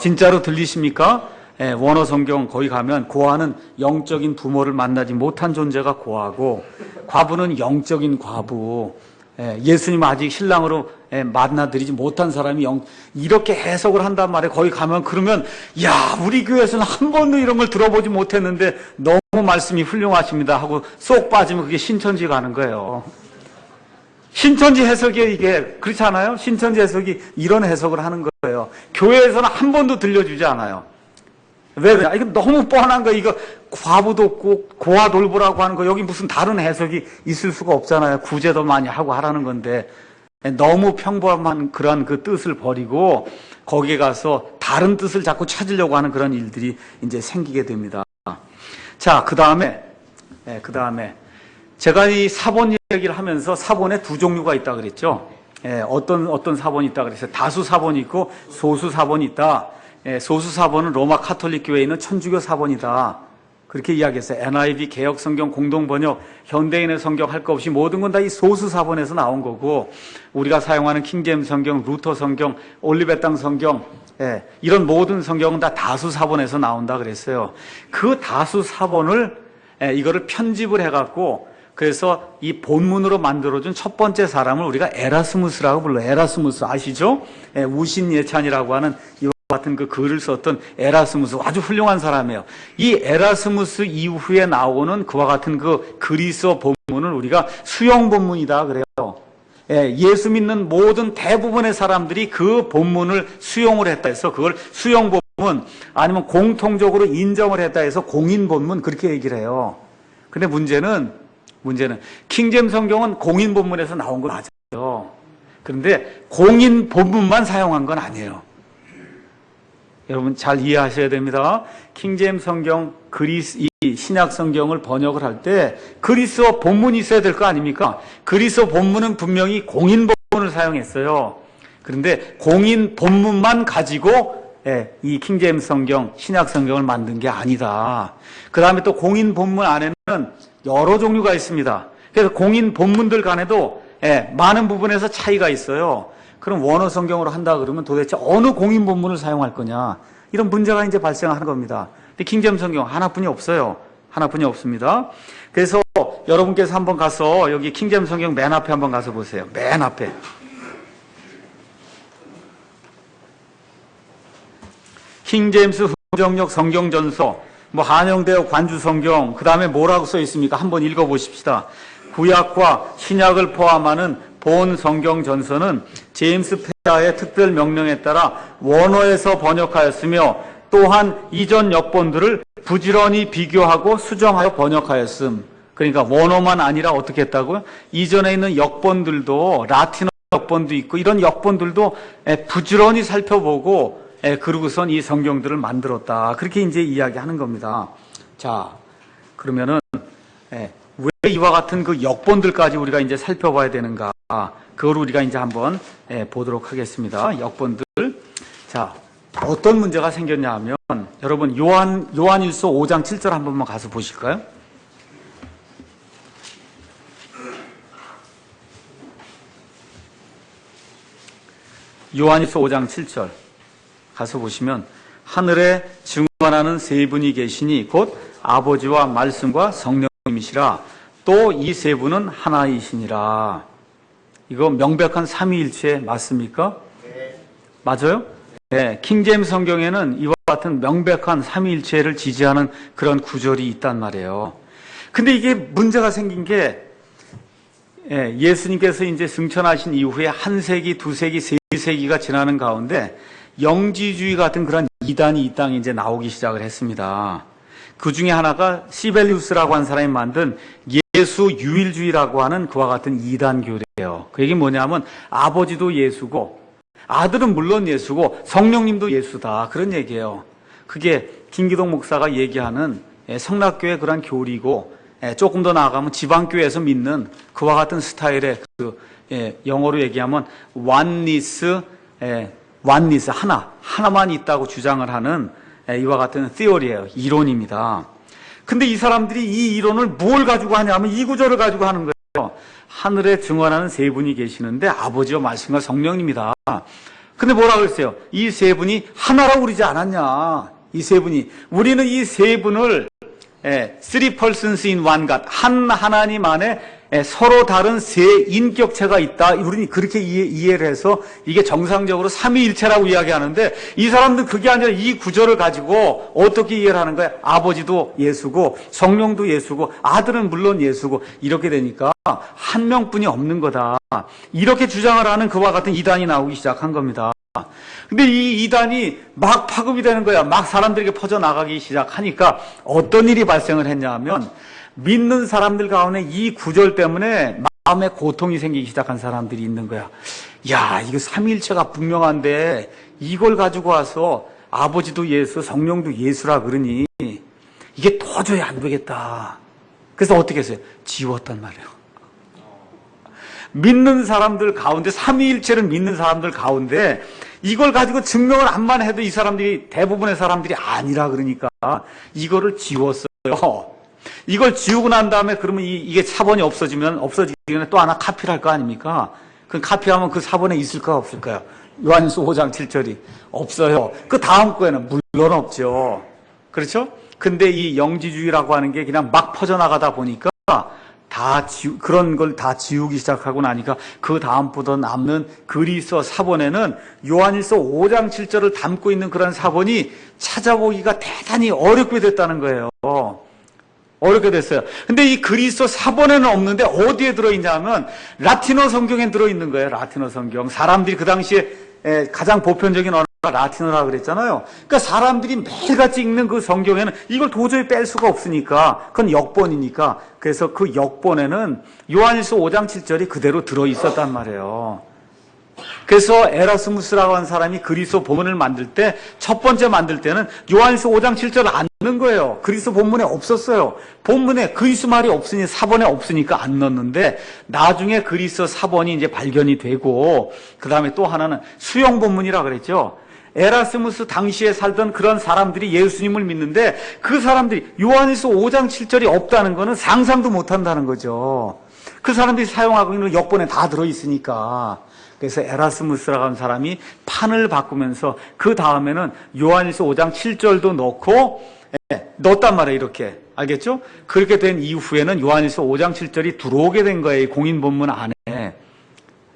진짜로 들리십니까? 예, 원어 성경 거기 가면 고아는 영적인 부모를 만나지 못한 존재가 고아고 과부는 영적인 과부. 예수님 아직 신랑으로 만나드리지 못한 사람이 이렇게 해석을 한단 말이에요. 거기 가면 그러면 야 우리 교회에서는 한 번도 이런 걸 들어보지 못했는데 너무 말씀이 훌륭하십니다 하고 쏙 빠지면 그게 신천지 가는 거예요. 신천지 해석이 이게 그렇지 않아요? 신천지 해석이 이런 해석을 하는 거예요. 교회에서는 한 번도 들려주지 않아요. 왜 그래? 이거 너무 뻔한 거, 이거 과부도 없고 고아 돌보라고 하는 거, 여기 무슨 다른 해석이 있을 수가 없잖아요. 구제도 많이 하고 하라는 건데 너무 평범한 그런 그 뜻을 버리고 거기에 가서 다른 뜻을 자꾸 찾으려고 하는 그런 일들이 이제 생기게 됩니다. 자, 그 다음에 제가 이 사본 얘기를 하면서 사본에 두 종류가 있다 그랬죠. 어떤 사본이 있다 그랬어요. 다수 사본이 있고 소수 사본이 있다. 소수 사본은 로마 카톨릭 교회에 있는 천주교 사본이다. 그렇게 이야기했어요. NIV 개혁 성경 공동 번역, 현대인의 성경 할 거 없이 모든 건 다 이 소수 사본에서 나온 거고 우리가 사용하는 킹제임스 성경, 루터 성경, 올리베땅 성경 이런 모든 성경은 다 다수 사본에서 나온다 그랬어요. 그 다수 사본을 이거를 편집을 해갖고 그래서 이 본문으로 만들어준 첫 번째 사람을 우리가 에라스무스라고 불러요. 에라스무스 아시죠? 우신예찬이라고 하는 이와 같은 그 글을 썼던 에라스무스 아주 훌륭한 사람이에요. 이 에라스무스 이후에 나오는 그와 같은 그 그리스어 본문을 우리가 수용 본문이다 그래요. 예수 믿는 모든 대부분의 사람들이 그 본문을 수용을 했다 해서 그걸 수용 본문 아니면 공통적으로 인정을 했다 해서 공인 본문 그렇게 얘기를 해요. 근데 문제는 킹제임스 성경은 공인 본문에서 나온 거 맞아요. 그런데 공인 본문만 사용한 건 아니에요. 여러분 잘 이해하셔야 됩니다. 킹제임스 성경, 이 신약 성경을 번역을 할 때 그리스어 본문이 있어야 될 거 아닙니까? 그리스어 본문은 분명히 공인 본문을 사용했어요. 그런데 공인 본문만 가지고 이 킹제임스 성경, 신약 성경을 만든 게 아니다. 그 다음에 또 공인 본문 안에는 여러 종류가 있습니다. 그래서 공인 본문들 간에도 많은 부분에서 차이가 있어요. 그럼 원어 성경으로 한다 그러면 도대체 어느 공인 본문을 사용할 거냐? 이런 문제가 이제 발생하는 겁니다. 근데 킹제임스 성경 하나뿐이 없어요. 하나뿐이 없습니다. 그래서 여러분께서 한번 가서 여기 킹제임스 성경 맨 앞에 한번 가서 보세요. 맨 앞에. 킹제임스 흥정역 성경전서, 뭐 한영대역 관주성경, 그 다음에 뭐라고 써 있습니까? 한번 읽어보십시다. 구약과 신약을 포함하는 본 성경 전서는 제임스 페아의 특별 명령에 따라 원어에서 번역하였으며 또한 이전 역본들을 부지런히 비교하고 수정하여 번역하였음. 그러니까 원어만 아니라 어떻게 했다고요? 이전에 있는 역본들도 라틴어 역본도 있고 이런 역본들도 부지런히 살펴보고 그러고선 이 성경들을 만들었다. 그렇게 이제 이야기하는 겁니다. 자, 그러면은 왜 이와 같은 그 역본들까지 우리가 이제 살펴봐야 되는가? 그걸 우리가 이제 한번 보도록 하겠습니다. 역본들. 자, 어떤 문제가 생겼냐 하면 여러분 요한일서 5장 7절 한 번만 가서 보실까요? 요한일서 5장 7절 가서 보시면 하늘에 증언하는 세 분이 계시니 곧 아버지와 말씀과 성령님이시라 또 이 세 분은 하나이시니라. 이거 명백한 삼위일체 맞습니까? 맞아요? 네, 킹제임스 성경에는 이와 같은 명백한 삼위일체를 지지하는 그런 구절이 있단 말이에요. 근데 이게 문제가 생긴 게 예수님께서 이제 승천하신 이후에 한 세기, 두 세기, 세 세기가 지나는 가운데 영지주의 같은 그런 이단이 이 땅에 이제 나오기 시작을 했습니다. 그 중에 하나가 시벨리우스라고 하는 사람이 만든 예수 유일주의라고 하는 그와 같은 이단교래요. 그 얘기 뭐냐면 아버지도 예수고 아들은 물론 예수고 성령님도 예수다. 그런 얘기예요. 그게 김기동 목사가 얘기하는 성락교의 그런 교리고 조금 더 나아가면 지방교회에서 믿는 그와 같은 스타일의 영어로 얘기하면 oneness, 하나만 있다고 주장을 하는 이와 같은 theory예요. 이론입니다. 근데 이 사람들이 이 이론을 뭘 가지고 하냐면 이 구절을 가지고 하는 거예요. 하늘에 증언하는 세 분이 계시는데 아버지와 말씀과 성령님이다. 근데 뭐라 그랬어요? 이 세 분이 하나라고 그러지 않았냐? 이 세 분이. 우리는 이 세 분을 three persons in one God, 한 하나님 안에 서로 다른 세 인격체가 있다. 우리는 그렇게 이해를 해서 이게 정상적으로 삼위일체라고 이야기하는데 이 사람들은 그게 아니라 이 구절을 가지고 어떻게 이해를 하는 거야? 아버지도 예수고 성령도 예수고 아들은 물론 예수고 이렇게 되니까 한 명뿐이 없는 거다. 이렇게 주장을 하는 그와 같은 이단이 나오기 시작한 겁니다. 근데 이 이단이 막 파급이 되는 거야. 막 사람들에게 퍼져나가기 시작하니까 어떤 일이 발생을 했냐면 믿는 사람들 가운데 이 구절 때문에 마음에 고통이 생기기 시작한 사람들이 있는 거야. 야, 이거 삼위일체가 분명한데 이걸 가지고 와서 아버지도 예수, 성령도 예수라 그러니 이게 도저히 안 되겠다. 그래서 어떻게 했어요? 지웠단 말이에요. 믿는 사람들 가운데, 삼위일체를 믿는 사람들 가운데 이걸 가지고 증명을 안만 해도 이 사람들이 대부분의 사람들이 아니라 그러니까 이거를 지웠어요. 이걸 지우고 난 다음에 그러면 이게 사본이 없어지기 전에 또 하나 카피를 할 거 아닙니까? 그 카피하면 그 사본에 있을까 없을까요? 요한일서 5장 7절이 없어요. 그 다음 거에는 물론 없죠. 그렇죠? 근데 이 영지주의라고 하는 게 그냥 막 퍼져나가다 보니까 그런 걸 다 지우기 시작하고 나니까 그 다음부터 남는 그리스어 사본에는 요한일서 5장 7절을 담고 있는 그런 사본이 찾아보기가 대단히 어렵게 됐다는 거예요. 어렵게 됐어요. 근데 이 그리스어 사본에는 없는데 어디에 들어있냐면 라틴어 성경에 들어있는 거예요. 라틴어 성경. 사람들이 그 당시에 가장 보편적인 언어가 라틴어라고 그랬잖아요. 그러니까 사람들이 매일같이 읽는 그 성경에는 이걸 도저히 뺄 수가 없으니까 그건 역본이니까 그래서 그 역본에는 요한일서 5장 7절이 그대로 들어있었단 말이에요. 그래서 에라스무스라고 하는 사람이 그리스도 본문을 만들 때 첫 번째 만들 때는 요한일서 5장 7절을 안 넣는 거예요. 그리스도 본문에 없었어요. 본문에 그리스 말이 없으니 사본에 없으니까 안 넣었는데 나중에 그리스어 사본이 이제 발견이 되고 그 다음에 또 하나는 수용 본문이라고 그랬죠. 에라스무스 당시에 살던 그런 사람들이 예수님을 믿는데 그 사람들이 요한일서 5장 7절이 없다는 거는 상상도 못 한다는 거죠. 그 사람들이 사용하고 있는 역본에 다 들어있으니까. 그래서 에라스무스라고 하는 사람이 판을 바꾸면서 그 다음에는 요한일서 5장 7절도 넣고 넣었단 말이에요. 이렇게. 알겠죠? 그렇게 된 이후에는 요한일서 5장 7절이 들어오게 된 거예요. 이 공인 본문 안에.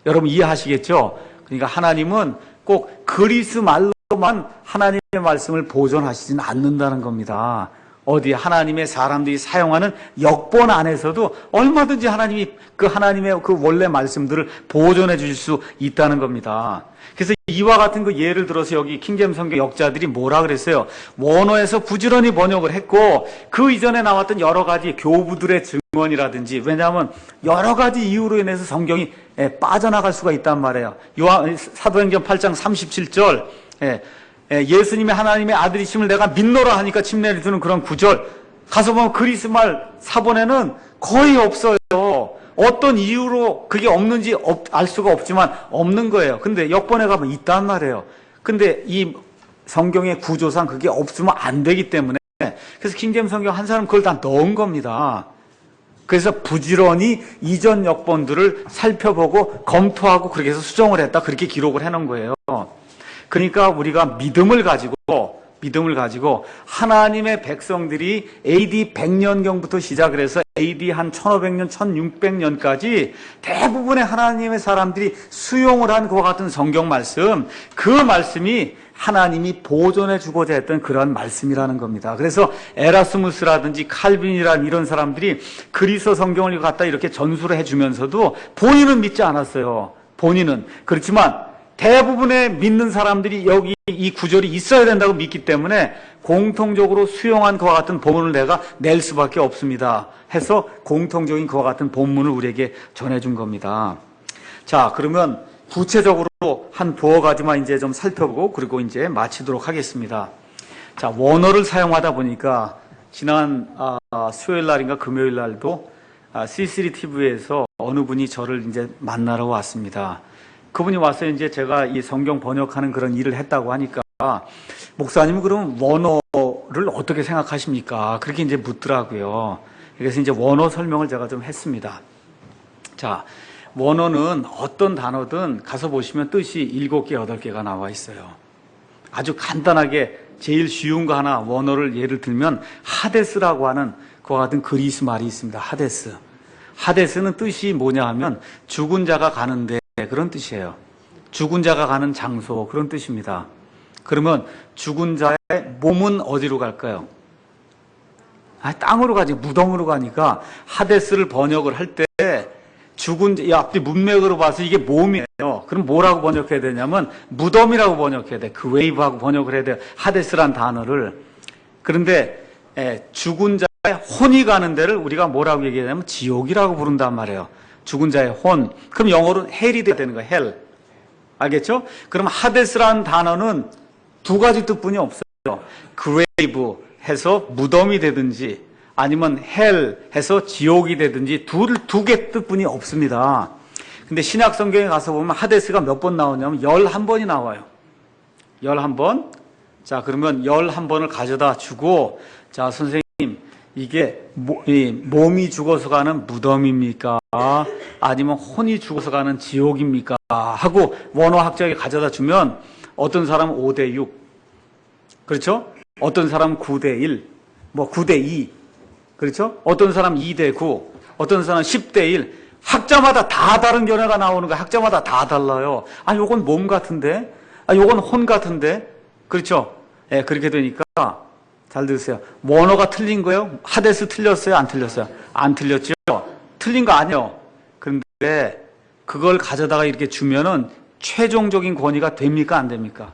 여러분 이해하시겠죠? 그러니까 하나님은 꼭 그리스 말로만 하나님의 말씀을 보존하시지는 않는다는 겁니다. 어디 하나님의 사람들이 사용하는 역본 안에서도 얼마든지 하나님의 그 원래 말씀들을 보존해 주실 수 있다는 겁니다. 그래서 이와 같은 그 예를 들어서 여기 킹제임스 성경 역자들이 뭐라 그랬어요? 원어에서 부지런히 번역을 했고 그 이전에 나왔던 여러 가지 교부들의 증언이라든지 왜냐하면 여러 가지 이유로 인해서 성경이 빠져나갈 수가 있단 말이에요. 사도행전 8장 37절 예수님의 하나님의 아들이심을 내가 믿노라 하니까 침례를 주는 그런 구절 가서 보면 그리스 말 사본에는 거의 없어요. 어떤 이유로 그게 없는지 알 수가 없지만 없는 거예요. 근데 역본에 가면 있단 말이에요. 근데 이 성경의 구조상 그게 없으면 안 되기 때문에 그래서 킹제임스 성경 한 사람 그걸 다 넣은 겁니다. 그래서 부지런히 이전 역본들을 살펴보고 검토하고 그렇게 해서 수정을 했다. 그렇게 기록을 해놓은 거예요. 그러니까 우리가 믿음을 가지고 하나님의 백성들이 AD 100년경부터 시작을 해서 AD 한 1500년, 1600년까지 대부분의 하나님의 사람들이 수용을 한 그와 같은 성경 말씀, 그 말씀이 하나님이 보존해 주고자 했던 그런 말씀이라는 겁니다. 그래서 에라스무스라든지 칼빈이라는 이런 사람들이 그리스 성경을 갖다 이렇게 전수를 해주면서도 본인은 믿지 않았어요. 본인은. 그렇지만 대부분의 믿는 사람들이 여기 이 구절이 있어야 된다고 믿기 때문에 공통적으로 수용한 그와 같은 본문을 내가 낼 수밖에 없습니다. 해서 공통적인 그와 같은 본문을 우리에게 전해준 겁니다. 자, 그러면 구체적으로 한 두어 가지만 이제 좀 살펴보고 그리고 이제 마치도록 하겠습니다. 자, 원어를 사용하다 보니까 지난 수요일 날인가 금요일 날도 C3 TV에서 어느 분이 저를 이제 만나러 왔습니다. 그분이 와서 이제 제가 이 성경 번역하는 그런 일을 했다고 하니까 목사님 그럼 원어를 어떻게 생각하십니까? 그렇게 이제 묻더라고요. 그래서 이제 원어 설명을 제가 좀 했습니다. 자, 원어는 어떤 단어든 가서 보시면 뜻이 7개, 8개가 나와 있어요. 아주 간단하게 제일 쉬운 거 하나 원어를 예를 들면 하데스라고 하는 그와 같은 그리스 말이 있습니다. 하데스. 하데스는 뜻이 뭐냐 하면 죽은 자가 가는데 그런 뜻이에요. 죽은 자가 가는 장소 그런 뜻입니다. 그러면 죽은 자의 몸은 어디로 갈까요? 땅으로 가지. 무덤으로 가니까 하데스를 번역을 할 때 죽은 이 앞뒤 문맥으로 봐서 이게 몸이에요. 그럼 뭐라고 번역해야 되냐면 무덤이라고 번역해야 돼. 그 웨이브하고 번역을 해야 돼요. 하데스란 단어를. 그런데 죽은 자의 혼이 가는 데를 우리가 뭐라고 얘기하냐면 지옥이라고 부른단 말이에요. 죽은 자의 혼. 그럼 영어로는 헬이 돼야 되는 거예요. 헬. 알겠죠? 그럼 하데스라는 단어는 두 가지 뜻뿐이 없어요. 그레이브 해서 무덤이 되든지 아니면 헬 해서 지옥이 되든지 두 개 뜻뿐이 없습니다. 근데 신약 성경에 가서 보면 하데스가 몇 번 나오냐면 11번이 나와요. 11번. 자, 그러면 11번을 가져다 주고, 자, 선생님, 이게 몸이 죽어서 가는 무덤입니까? 아니면 혼이 죽어서 가는 지옥입니까? 하고 원어학자에게 가져다 주면 어떤 사람은 5대6, 그렇죠? 어떤 사람은 9대1, 뭐 9대2, 그렇죠? 어떤 사람은 2대9, 어떤 사람은 10대1, 학자마다 다 다른 견해가 나오는 거예요. 학자마다 다 달라요. 아, 요건 몸 같은데? 아, 요건 혼 같은데? 그렇죠? 예, 그렇게 되니까 잘 들으세요. 원어가 틀린 거예요? 하데스 틀렸어요? 안 틀렸어요? 안 틀렸죠? 틀린 거 아니에요. 그런데 그걸 가져다가 이렇게 주면은 최종적인 권위가 됩니까? 안 됩니까?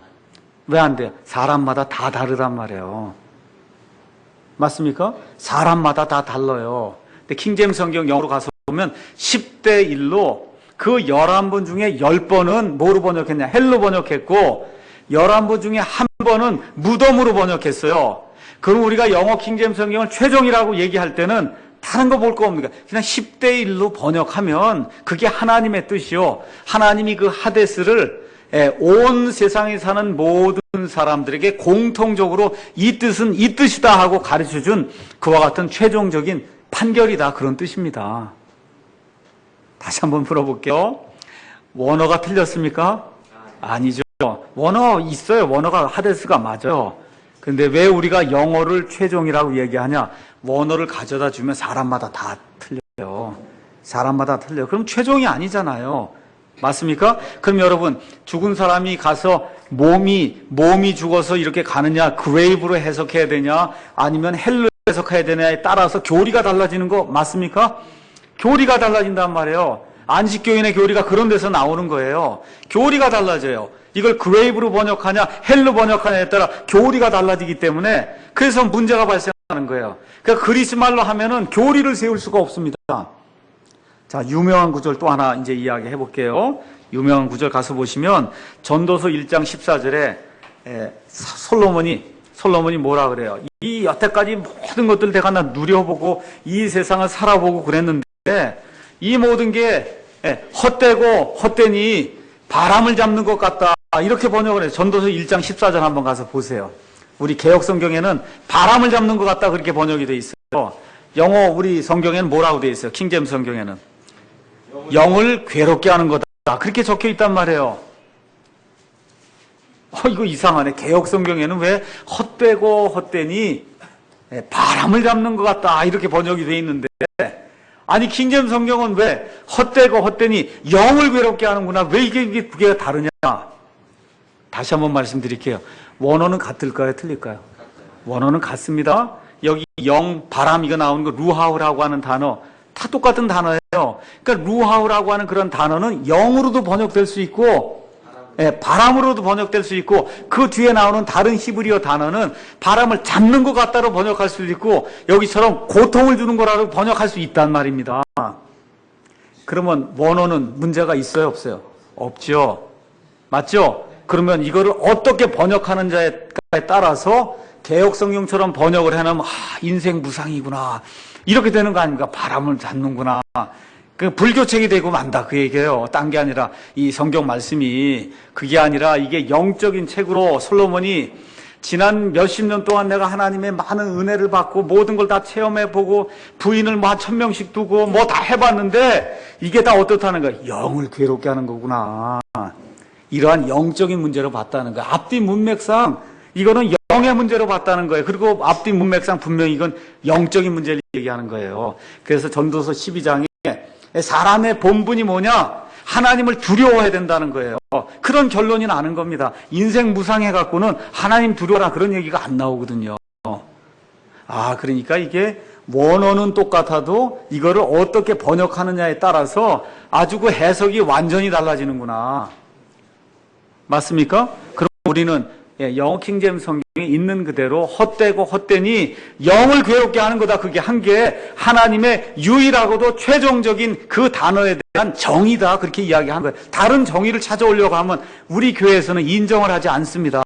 왜 안 돼요? 사람마다 다 다르단 말이에요. 맞습니까? 사람마다 다 달라요. 근데 킹제임스 성경 영어로 가서 보면 10대 1로 그 11번 중에 10번은 뭐로 번역했냐? 헬로 번역했고 11번 중에 한 번은 무덤으로 번역했어요. 그럼 우리가 영어 킹제임스 성경을 최종이라고 얘기할 때는 다른 거 볼 거 없는가? 그냥 10대 1로 번역하면 그게 하나님의 뜻이요. 하나님이 그 하데스를 온 세상에 사는 모든 사람들에게 공통적으로 이 뜻은 이 뜻이다 하고 가르쳐준 그와 같은 최종적인 판결이다. 그런 뜻입니다. 다시 한번 물어볼게요. 원어가 틀렸습니까? 아니죠. 원어 있어요. 원어가 하데스가 맞아요. 근데 왜 우리가 영어를 최종이라고 얘기하냐? 원어를 가져다 주면 사람마다 다 틀려요. 사람마다 틀려요. 그럼 최종이 아니잖아요. 맞습니까? 그럼 여러분, 죽은 사람이 가서 몸이 죽어서 이렇게 가느냐, 그레이브로 해석해야 되냐, 아니면 헬로 해석해야 되냐에 따라서 교리가 달라지는 거 맞습니까? 교리가 달라진단 말이에요. 안식교인의 교리가 그런 데서 나오는 거예요. 교리가 달라져요. 이걸 그레이브로 번역하냐, 헬로 번역하냐에 따라 교리가 달라지기 때문에 그래서 문제가 발생하는 거예요. 그러니까 그리스 말로 하면은 교리를 세울 수가 없습니다. 자, 유명한 구절 또 하나 이제 이야기해 볼게요. 유명한 구절 가서 보시면 전도서 1장 14절에 솔로몬이 뭐라 그래요? 이 여태까지 모든 것들 내가 나 누려보고 이 세상을 살아보고 그랬는데 이 모든 게 헛되고 헛되니 바람을 잡는 것 같다. 이렇게 번역을 해요. 전도서 1장 14절 한번 가서 보세요. 우리 개혁성경에는 바람을 잡는 것 같다 그렇게 번역이 돼 있어요. 영어 우리 성경에는 뭐라고 돼 있어요? 킹제임스 성경에는 영을 괴롭게 하는 거다. 그렇게 적혀 있단 말이에요. 이거 이상하네. 개혁성경에는 왜 헛되고 헛되니 바람을 잡는 것 같다. 이렇게 번역이 돼 있는데 아니 킹제임 성경은 왜 헛되고 헛되니 영을 괴롭게 하는구나. 왜 이게 두 개가 다르냐. 다시 한번 말씀드릴게요. 원어는 같을까요? 틀릴까요? 원어는 같습니다. 여기 영, 바람 이거 나오는 거 루하우라고 하는 단어 다 똑같은 단어예요. 그러니까 루하우라고 하는 그런 단어는 영으로도 번역될 수 있고 바람으로도 번역될 수 있고 그 뒤에 나오는 다른 히브리어 단어는 바람을 잡는 것 같다로 번역할 수도 있고 여기처럼 고통을 주는 거라고 번역할 수 있단 말입니다. 그러면 원어는 문제가 있어요? 없어요? 없죠. 맞죠? 그러면 이거를 어떻게 번역하는지에 따라서 개역성경처럼 번역을 해놓으면 인생 무상이구나 이렇게 되는 거 아닙니까? 바람을 잡는구나. 그 불교책이 되고 만다 그 얘기예요. 딴 게 아니라 이 성경 말씀이 그게 아니라 이게 영적인 책으로 솔로몬이 지난 몇십 년 동안 내가 하나님의 많은 은혜를 받고 모든 걸 다 체험해보고 부인을 뭐 한 1000명씩 두고 뭐 다 해봤는데 이게 다 어떻다는 거야? 영을 괴롭게 하는 거구나. 이러한 영적인 문제로 봤다는 거야. 앞뒤 문맥상 이거는 영의 문제로 봤다는 거예요. 그리고 앞뒤 문맥상 분명히 이건 영적인 문제를 얘기하는 거예요. 그래서 전도서 12장에 사람의 본분이 뭐냐? 하나님을 두려워해야 된다는 거예요. 그런 결론이 나는 겁니다. 인생 무상해갖고는 하나님 두려워라 그런 얘기가 안 나오거든요. 그러니까 이게 원어는 똑같아도 이거를 어떻게 번역하느냐에 따라서 아주 그 해석이 완전히 달라지는구나. 맞습니까? 그럼 우리는 영어 킹제임 성경에 있는 그대로 헛되고 헛되니 영을 괴롭게 하는 거다. 그게 한 게 하나님의 유일하고도 최종적인 그 단어에 대한 정의다. 그렇게 이야기한 거예요. 다른 정의를 찾아오려고 하면 우리 교회에서는 인정을 하지 않습니다.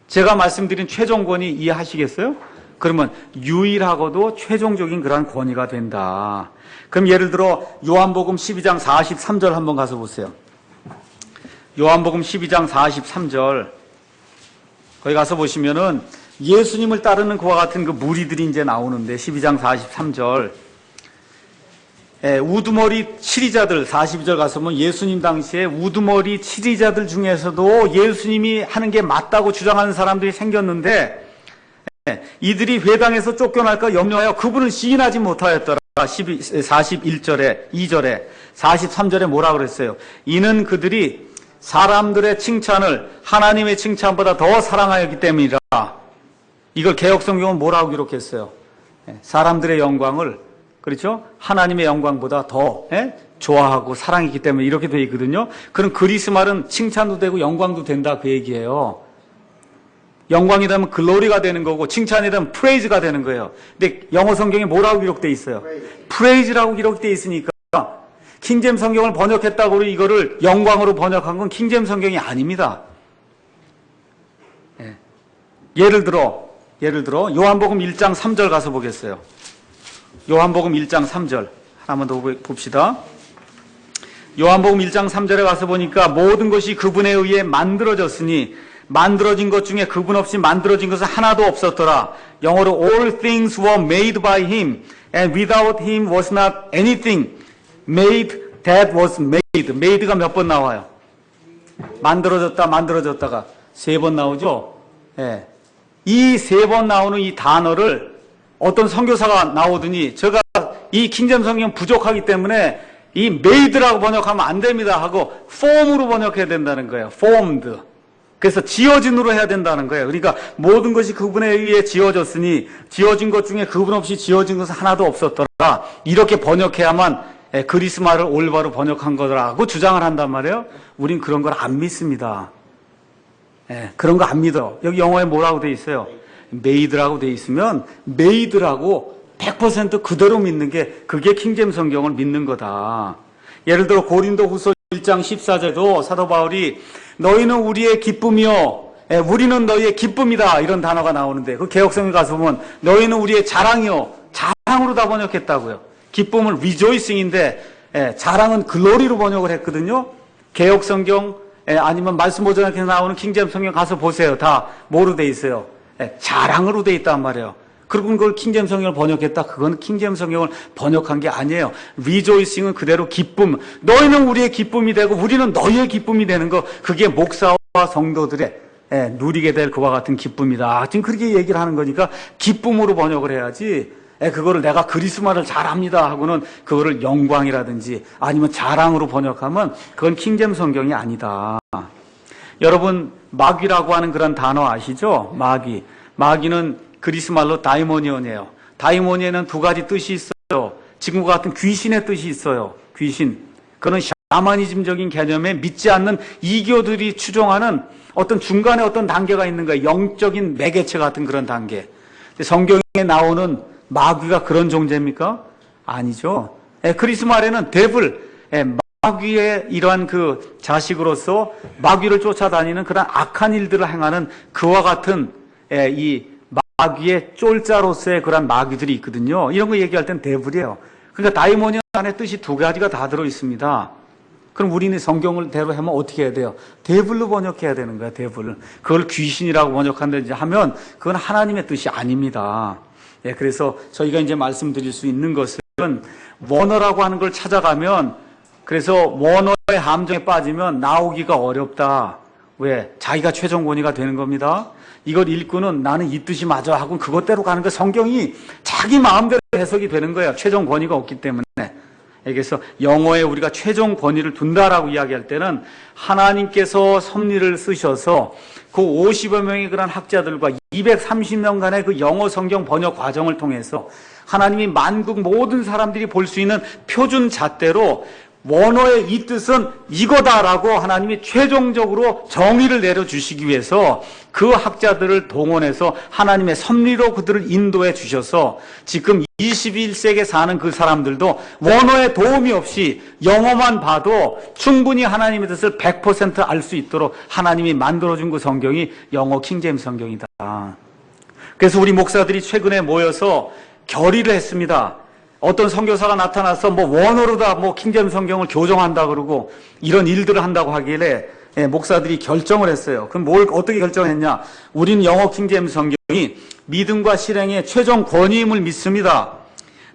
제가 말씀드린 최종 권위 이해하시겠어요? 그러면 유일하고도 최종적인 그러한 권위가 된다. 그럼 예를 들어 요한복음 12장 43절 한번 가서 보세요. 요한복음 12장 43절 거기 가서 보시면은 예수님을 따르는 그와 같은 그 무리들이 이제 나오는데 12장 43절 우두머리 치리자들 42절 가서 보면 예수님 당시에 우두머리 치리자들 중에서도 예수님이 하는 게 맞다고 주장하는 사람들이 생겼는데 이들이 회당에서 쫓겨날까 염려하여 그분을 시인하지 못하였더라. 41절에 2절에 43절에 뭐라 그랬어요? 이는 그들이 사람들의 칭찬을 하나님의 칭찬보다 더 사랑하였기 때문이라. 이걸 개역성경은 뭐라고 기록했어요? 사람들의 영광을 그렇죠? 하나님의 영광보다 더 좋아하고 사랑했기 때문에 이렇게 되어 있거든요. 그럼 그리스 말은 칭찬도 되고 영광도 된다 그 얘기예요. 영광이 되면 글로리가 되는 거고 칭찬이 되면 프레이즈가 되는 거예요. 근데 영어 성경에 뭐라고 기록되어 있어요? 프레이즈라고 기록되어 있으니까 킹제임 성경을 번역했다고 이거를 영광으로 번역한 건 킹제임 성경이 아닙니다. 예를 들어 요한복음 1장 3절 가서 보겠어요. 요한복음 1장 3절 하나만 더 봅시다. 요한복음 1장 3절에 가서 보니까 모든 것이 그분에 의해 만들어졌으니 만들어진 것 중에 그분 없이 만들어진 것은 하나도 없었더라. 영어로 all things were made by him and without him was not anything made that was made. made가 몇 번 나와요? 만들어졌다가 3번 나오죠? 이 3번 나오는 이 단어를 어떤 선교사가 나오더니 제가 이 킹제임 성경 부족하기 때문에 이 made라고 번역하면 안 됩니다 하고 form으로 번역해야 된다는 거예요. formed. 그래서 지어진으로 해야 된다는 거예요. 그러니까 모든 것이 그분에 의해 지어졌으니 지어진 것 중에 그분 없이 지어진 것은 하나도 없었더라. 이렇게 번역해야만 그리스 말을 올바로 번역한 거라고 주장을 한단 말이에요. 우린 그런 걸 안 믿습니다. 그런 거 안 믿어. 여기 영어에 뭐라고 돼 있어요? made라고 돼 있으면 made라고 100% 그대로 믿는 게 그게 킹제임 성경을 믿는 거다. 예를 들어 고린도후서 1장 14절도 사도 바울이 너희는 우리의 기쁨이요 우리는 너희의 기쁨이다 이런 단어가 나오는데 그 개역성에 가서 보면 너희는 우리의 자랑이요 자랑으로 다 번역했다고요. 기쁨은 rejoicing인데 자랑은 글로리로 번역을 했거든요. 개역성경 아니면 말씀 보존학에서 나오는 킹제임 성경 가서 보세요. 다 뭐로 돼 있어요? 자랑으로 돼 있단 말이에요. 그리고 그걸 킹제임 성경을 번역했다. 그건 킹제임 성경을 번역한 게 아니에요. rejoicing은 그대로 기쁨. 너희는 우리의 기쁨이 되고 우리는 너희의 기쁨이 되는 거. 그게 목사와 성도들의 누리게 될 그와 같은 기쁨이다. 지금 그렇게 얘기를 하는 거니까 기쁨으로 번역을 해야지 그거를 내가 그리스말을 잘합니다 하고는 그거를 영광이라든지 아니면 자랑으로 번역하면 그건 킹제임스 성경이 아니다. 여러분, 마귀라고 하는 그런 단어 아시죠? 마귀. 마귀는 그리스말로 다이모니온이에요. 다이모니에는 두 가지 뜻이 있어요. 지금과 같은 귀신의 뜻이 있어요. 귀신. 그는 샤머니즘적인 개념에 믿지 않는 이교들이 추종하는 어떤 중간에 어떤 단계가 있는 거예요. 영적인 매개체 같은 그런 단계. 성경에 나오는 마귀가 그런 존재입니까? 아니죠. 그리스말에는 데블, 마귀의 이러한 그 자식으로서 마귀를 쫓아다니는 그런 악한 일들을 행하는 그와 같은 이 마귀의 쫄자로서의 그런 마귀들이 있거든요. 이런 거 얘기할 땐 데블이에요. 그러니까 다이모니온 안에 뜻이 두 가지가 다 들어 있습니다. 그럼 우리는 성경을 대로 하면 어떻게 해야 돼요? 데블로 번역해야 되는 거야, 데블. 그걸 귀신이라고 번역한다든지 하면 그건 하나님의 뜻이 아닙니다. 그래서 저희가 이제 말씀드릴 수 있는 것은 원어라고 하는 걸 찾아가면 그래서 원어의 함정에 빠지면 나오기가 어렵다. 왜? 자기가 최종 권위가 되는 겁니다. 이걸 읽고는 나는 이 뜻이 맞아 하고 그것대로 가는 거 성경이 자기 마음대로 해석이 되는 거예요. 최종 권위가 없기 때문에. 그래서 영어에 우리가 최종 권위를 둔다라고 이야기할 때는 하나님께서 섭리를 쓰셔서 그 50여 명의 그런 학자들과 230년간의 그 영어 성경 번역 과정을 통해서 하나님이 만국 모든 사람들이 볼 수 있는 표준 잣대로 원어의 이 뜻은 이거다라고 하나님이 최종적으로 정의를 내려주시기 위해서 그 학자들을 동원해서 하나님의 섭리로 그들을 인도해 주셔서 지금 21세기에 사는 그 사람들도 원어의 도움이 없이 영어만 봐도 충분히 하나님의 뜻을 100% 알 수 있도록 하나님이 만들어준 그 성경이 영어 킹제임스 성경이다. 그래서 우리 목사들이 최근에 모여서 결의를 했습니다. 어떤 선교사가 나타나서 원어로 다 킹제임스 성경을 교정한다 그러고 이런 일들을 한다고 하길래 목사들이 결정을 했어요. 그럼 뭘 어떻게 결정했냐? 우리는 영어 킹제임스 성경이 믿음과 실행의 최종 권위임을 믿습니다.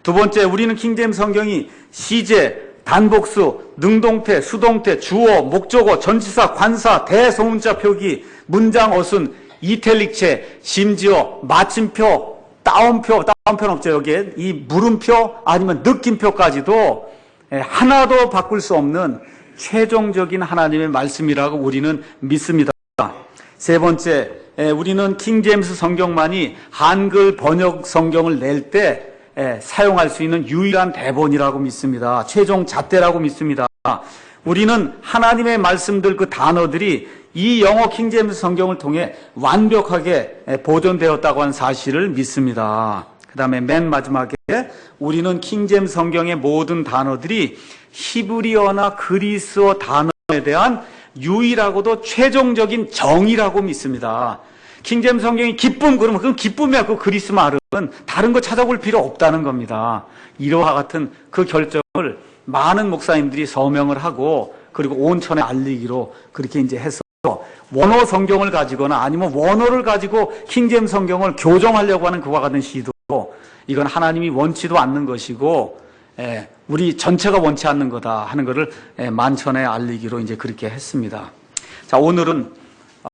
두 번째, 우리는 킹제임스 성경이 시제, 단복수, 능동태, 수동태, 주어, 목적어, 전치사, 관사, 대소문자 표기, 문장 어순, 이탈릭체, 심지어 마침표, 따옴표는 없죠. 여기에 이 물음표 아니면 느낌표까지도 하나도 바꿀 수 없는 최종적인 하나님의 말씀이라고 우리는 믿습니다. 세 번째, 우리는 킹제임스 성경만이 한글 번역 성경을 낼 때 사용할 수 있는 유일한 대본이라고 믿습니다. 최종 잣대라고 믿습니다. 우리는 하나님의 말씀들 그 단어들이 이 영어 킹제임스 성경을 통해 완벽하게 보존되었다고 하는 사실을 믿습니다. 그 다음에 맨 마지막에 우리는 킹제임스 성경의 모든 단어들이 히브리어나 그리스어 단어에 대한 유일하고도 최종적인 정의라고 믿습니다. 킹제임스 성경이 기쁨 그러면 그 기쁨이야. 그 그리스 말은 다른 거 찾아볼 필요 없다는 겁니다. 이와 같은 그 결정을 많은 목사님들이 서명을 하고 그리고 온천에 알리기로 그렇게 이제 해서 원어 성경을 가지거나 아니면 원어를 가지고 킹제임스 성경을 교정하려고 하는 그와 같은 시도 이건 하나님이 원치도 않는 것이고 우리 전체가 원치 않는 거다 하는 것을 만천에 알리기로 이제 그렇게 했습니다. 자, 오늘은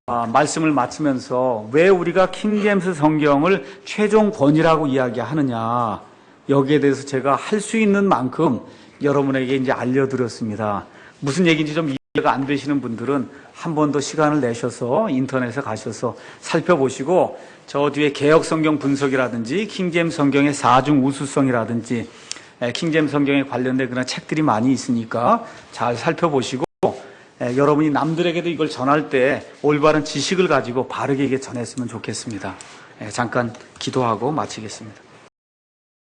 말씀을 마치면서 왜 우리가 킹제임스 성경을 최종 권위라고 이야기하느냐 여기에 대해서 제가 할 수 있는 만큼 여러분에게 이제 알려드렸습니다. 무슨 얘기인지 좀 이해가 안 되시는 분들은 한 번 더 시간을 내셔서 인터넷에 가셔서 살펴보시고 저 뒤에 개역 성경 분석이라든지 킹제임스 성경의 사중 우수성이라든지 킹제임스 성경에 관련된 그런 책들이 많이 있으니까 잘 살펴보시고 여러분이 남들에게도 이걸 전할 때 올바른 지식을 가지고 바르게 이게 전했으면 좋겠습니다. 잠깐 기도하고 마치겠습니다.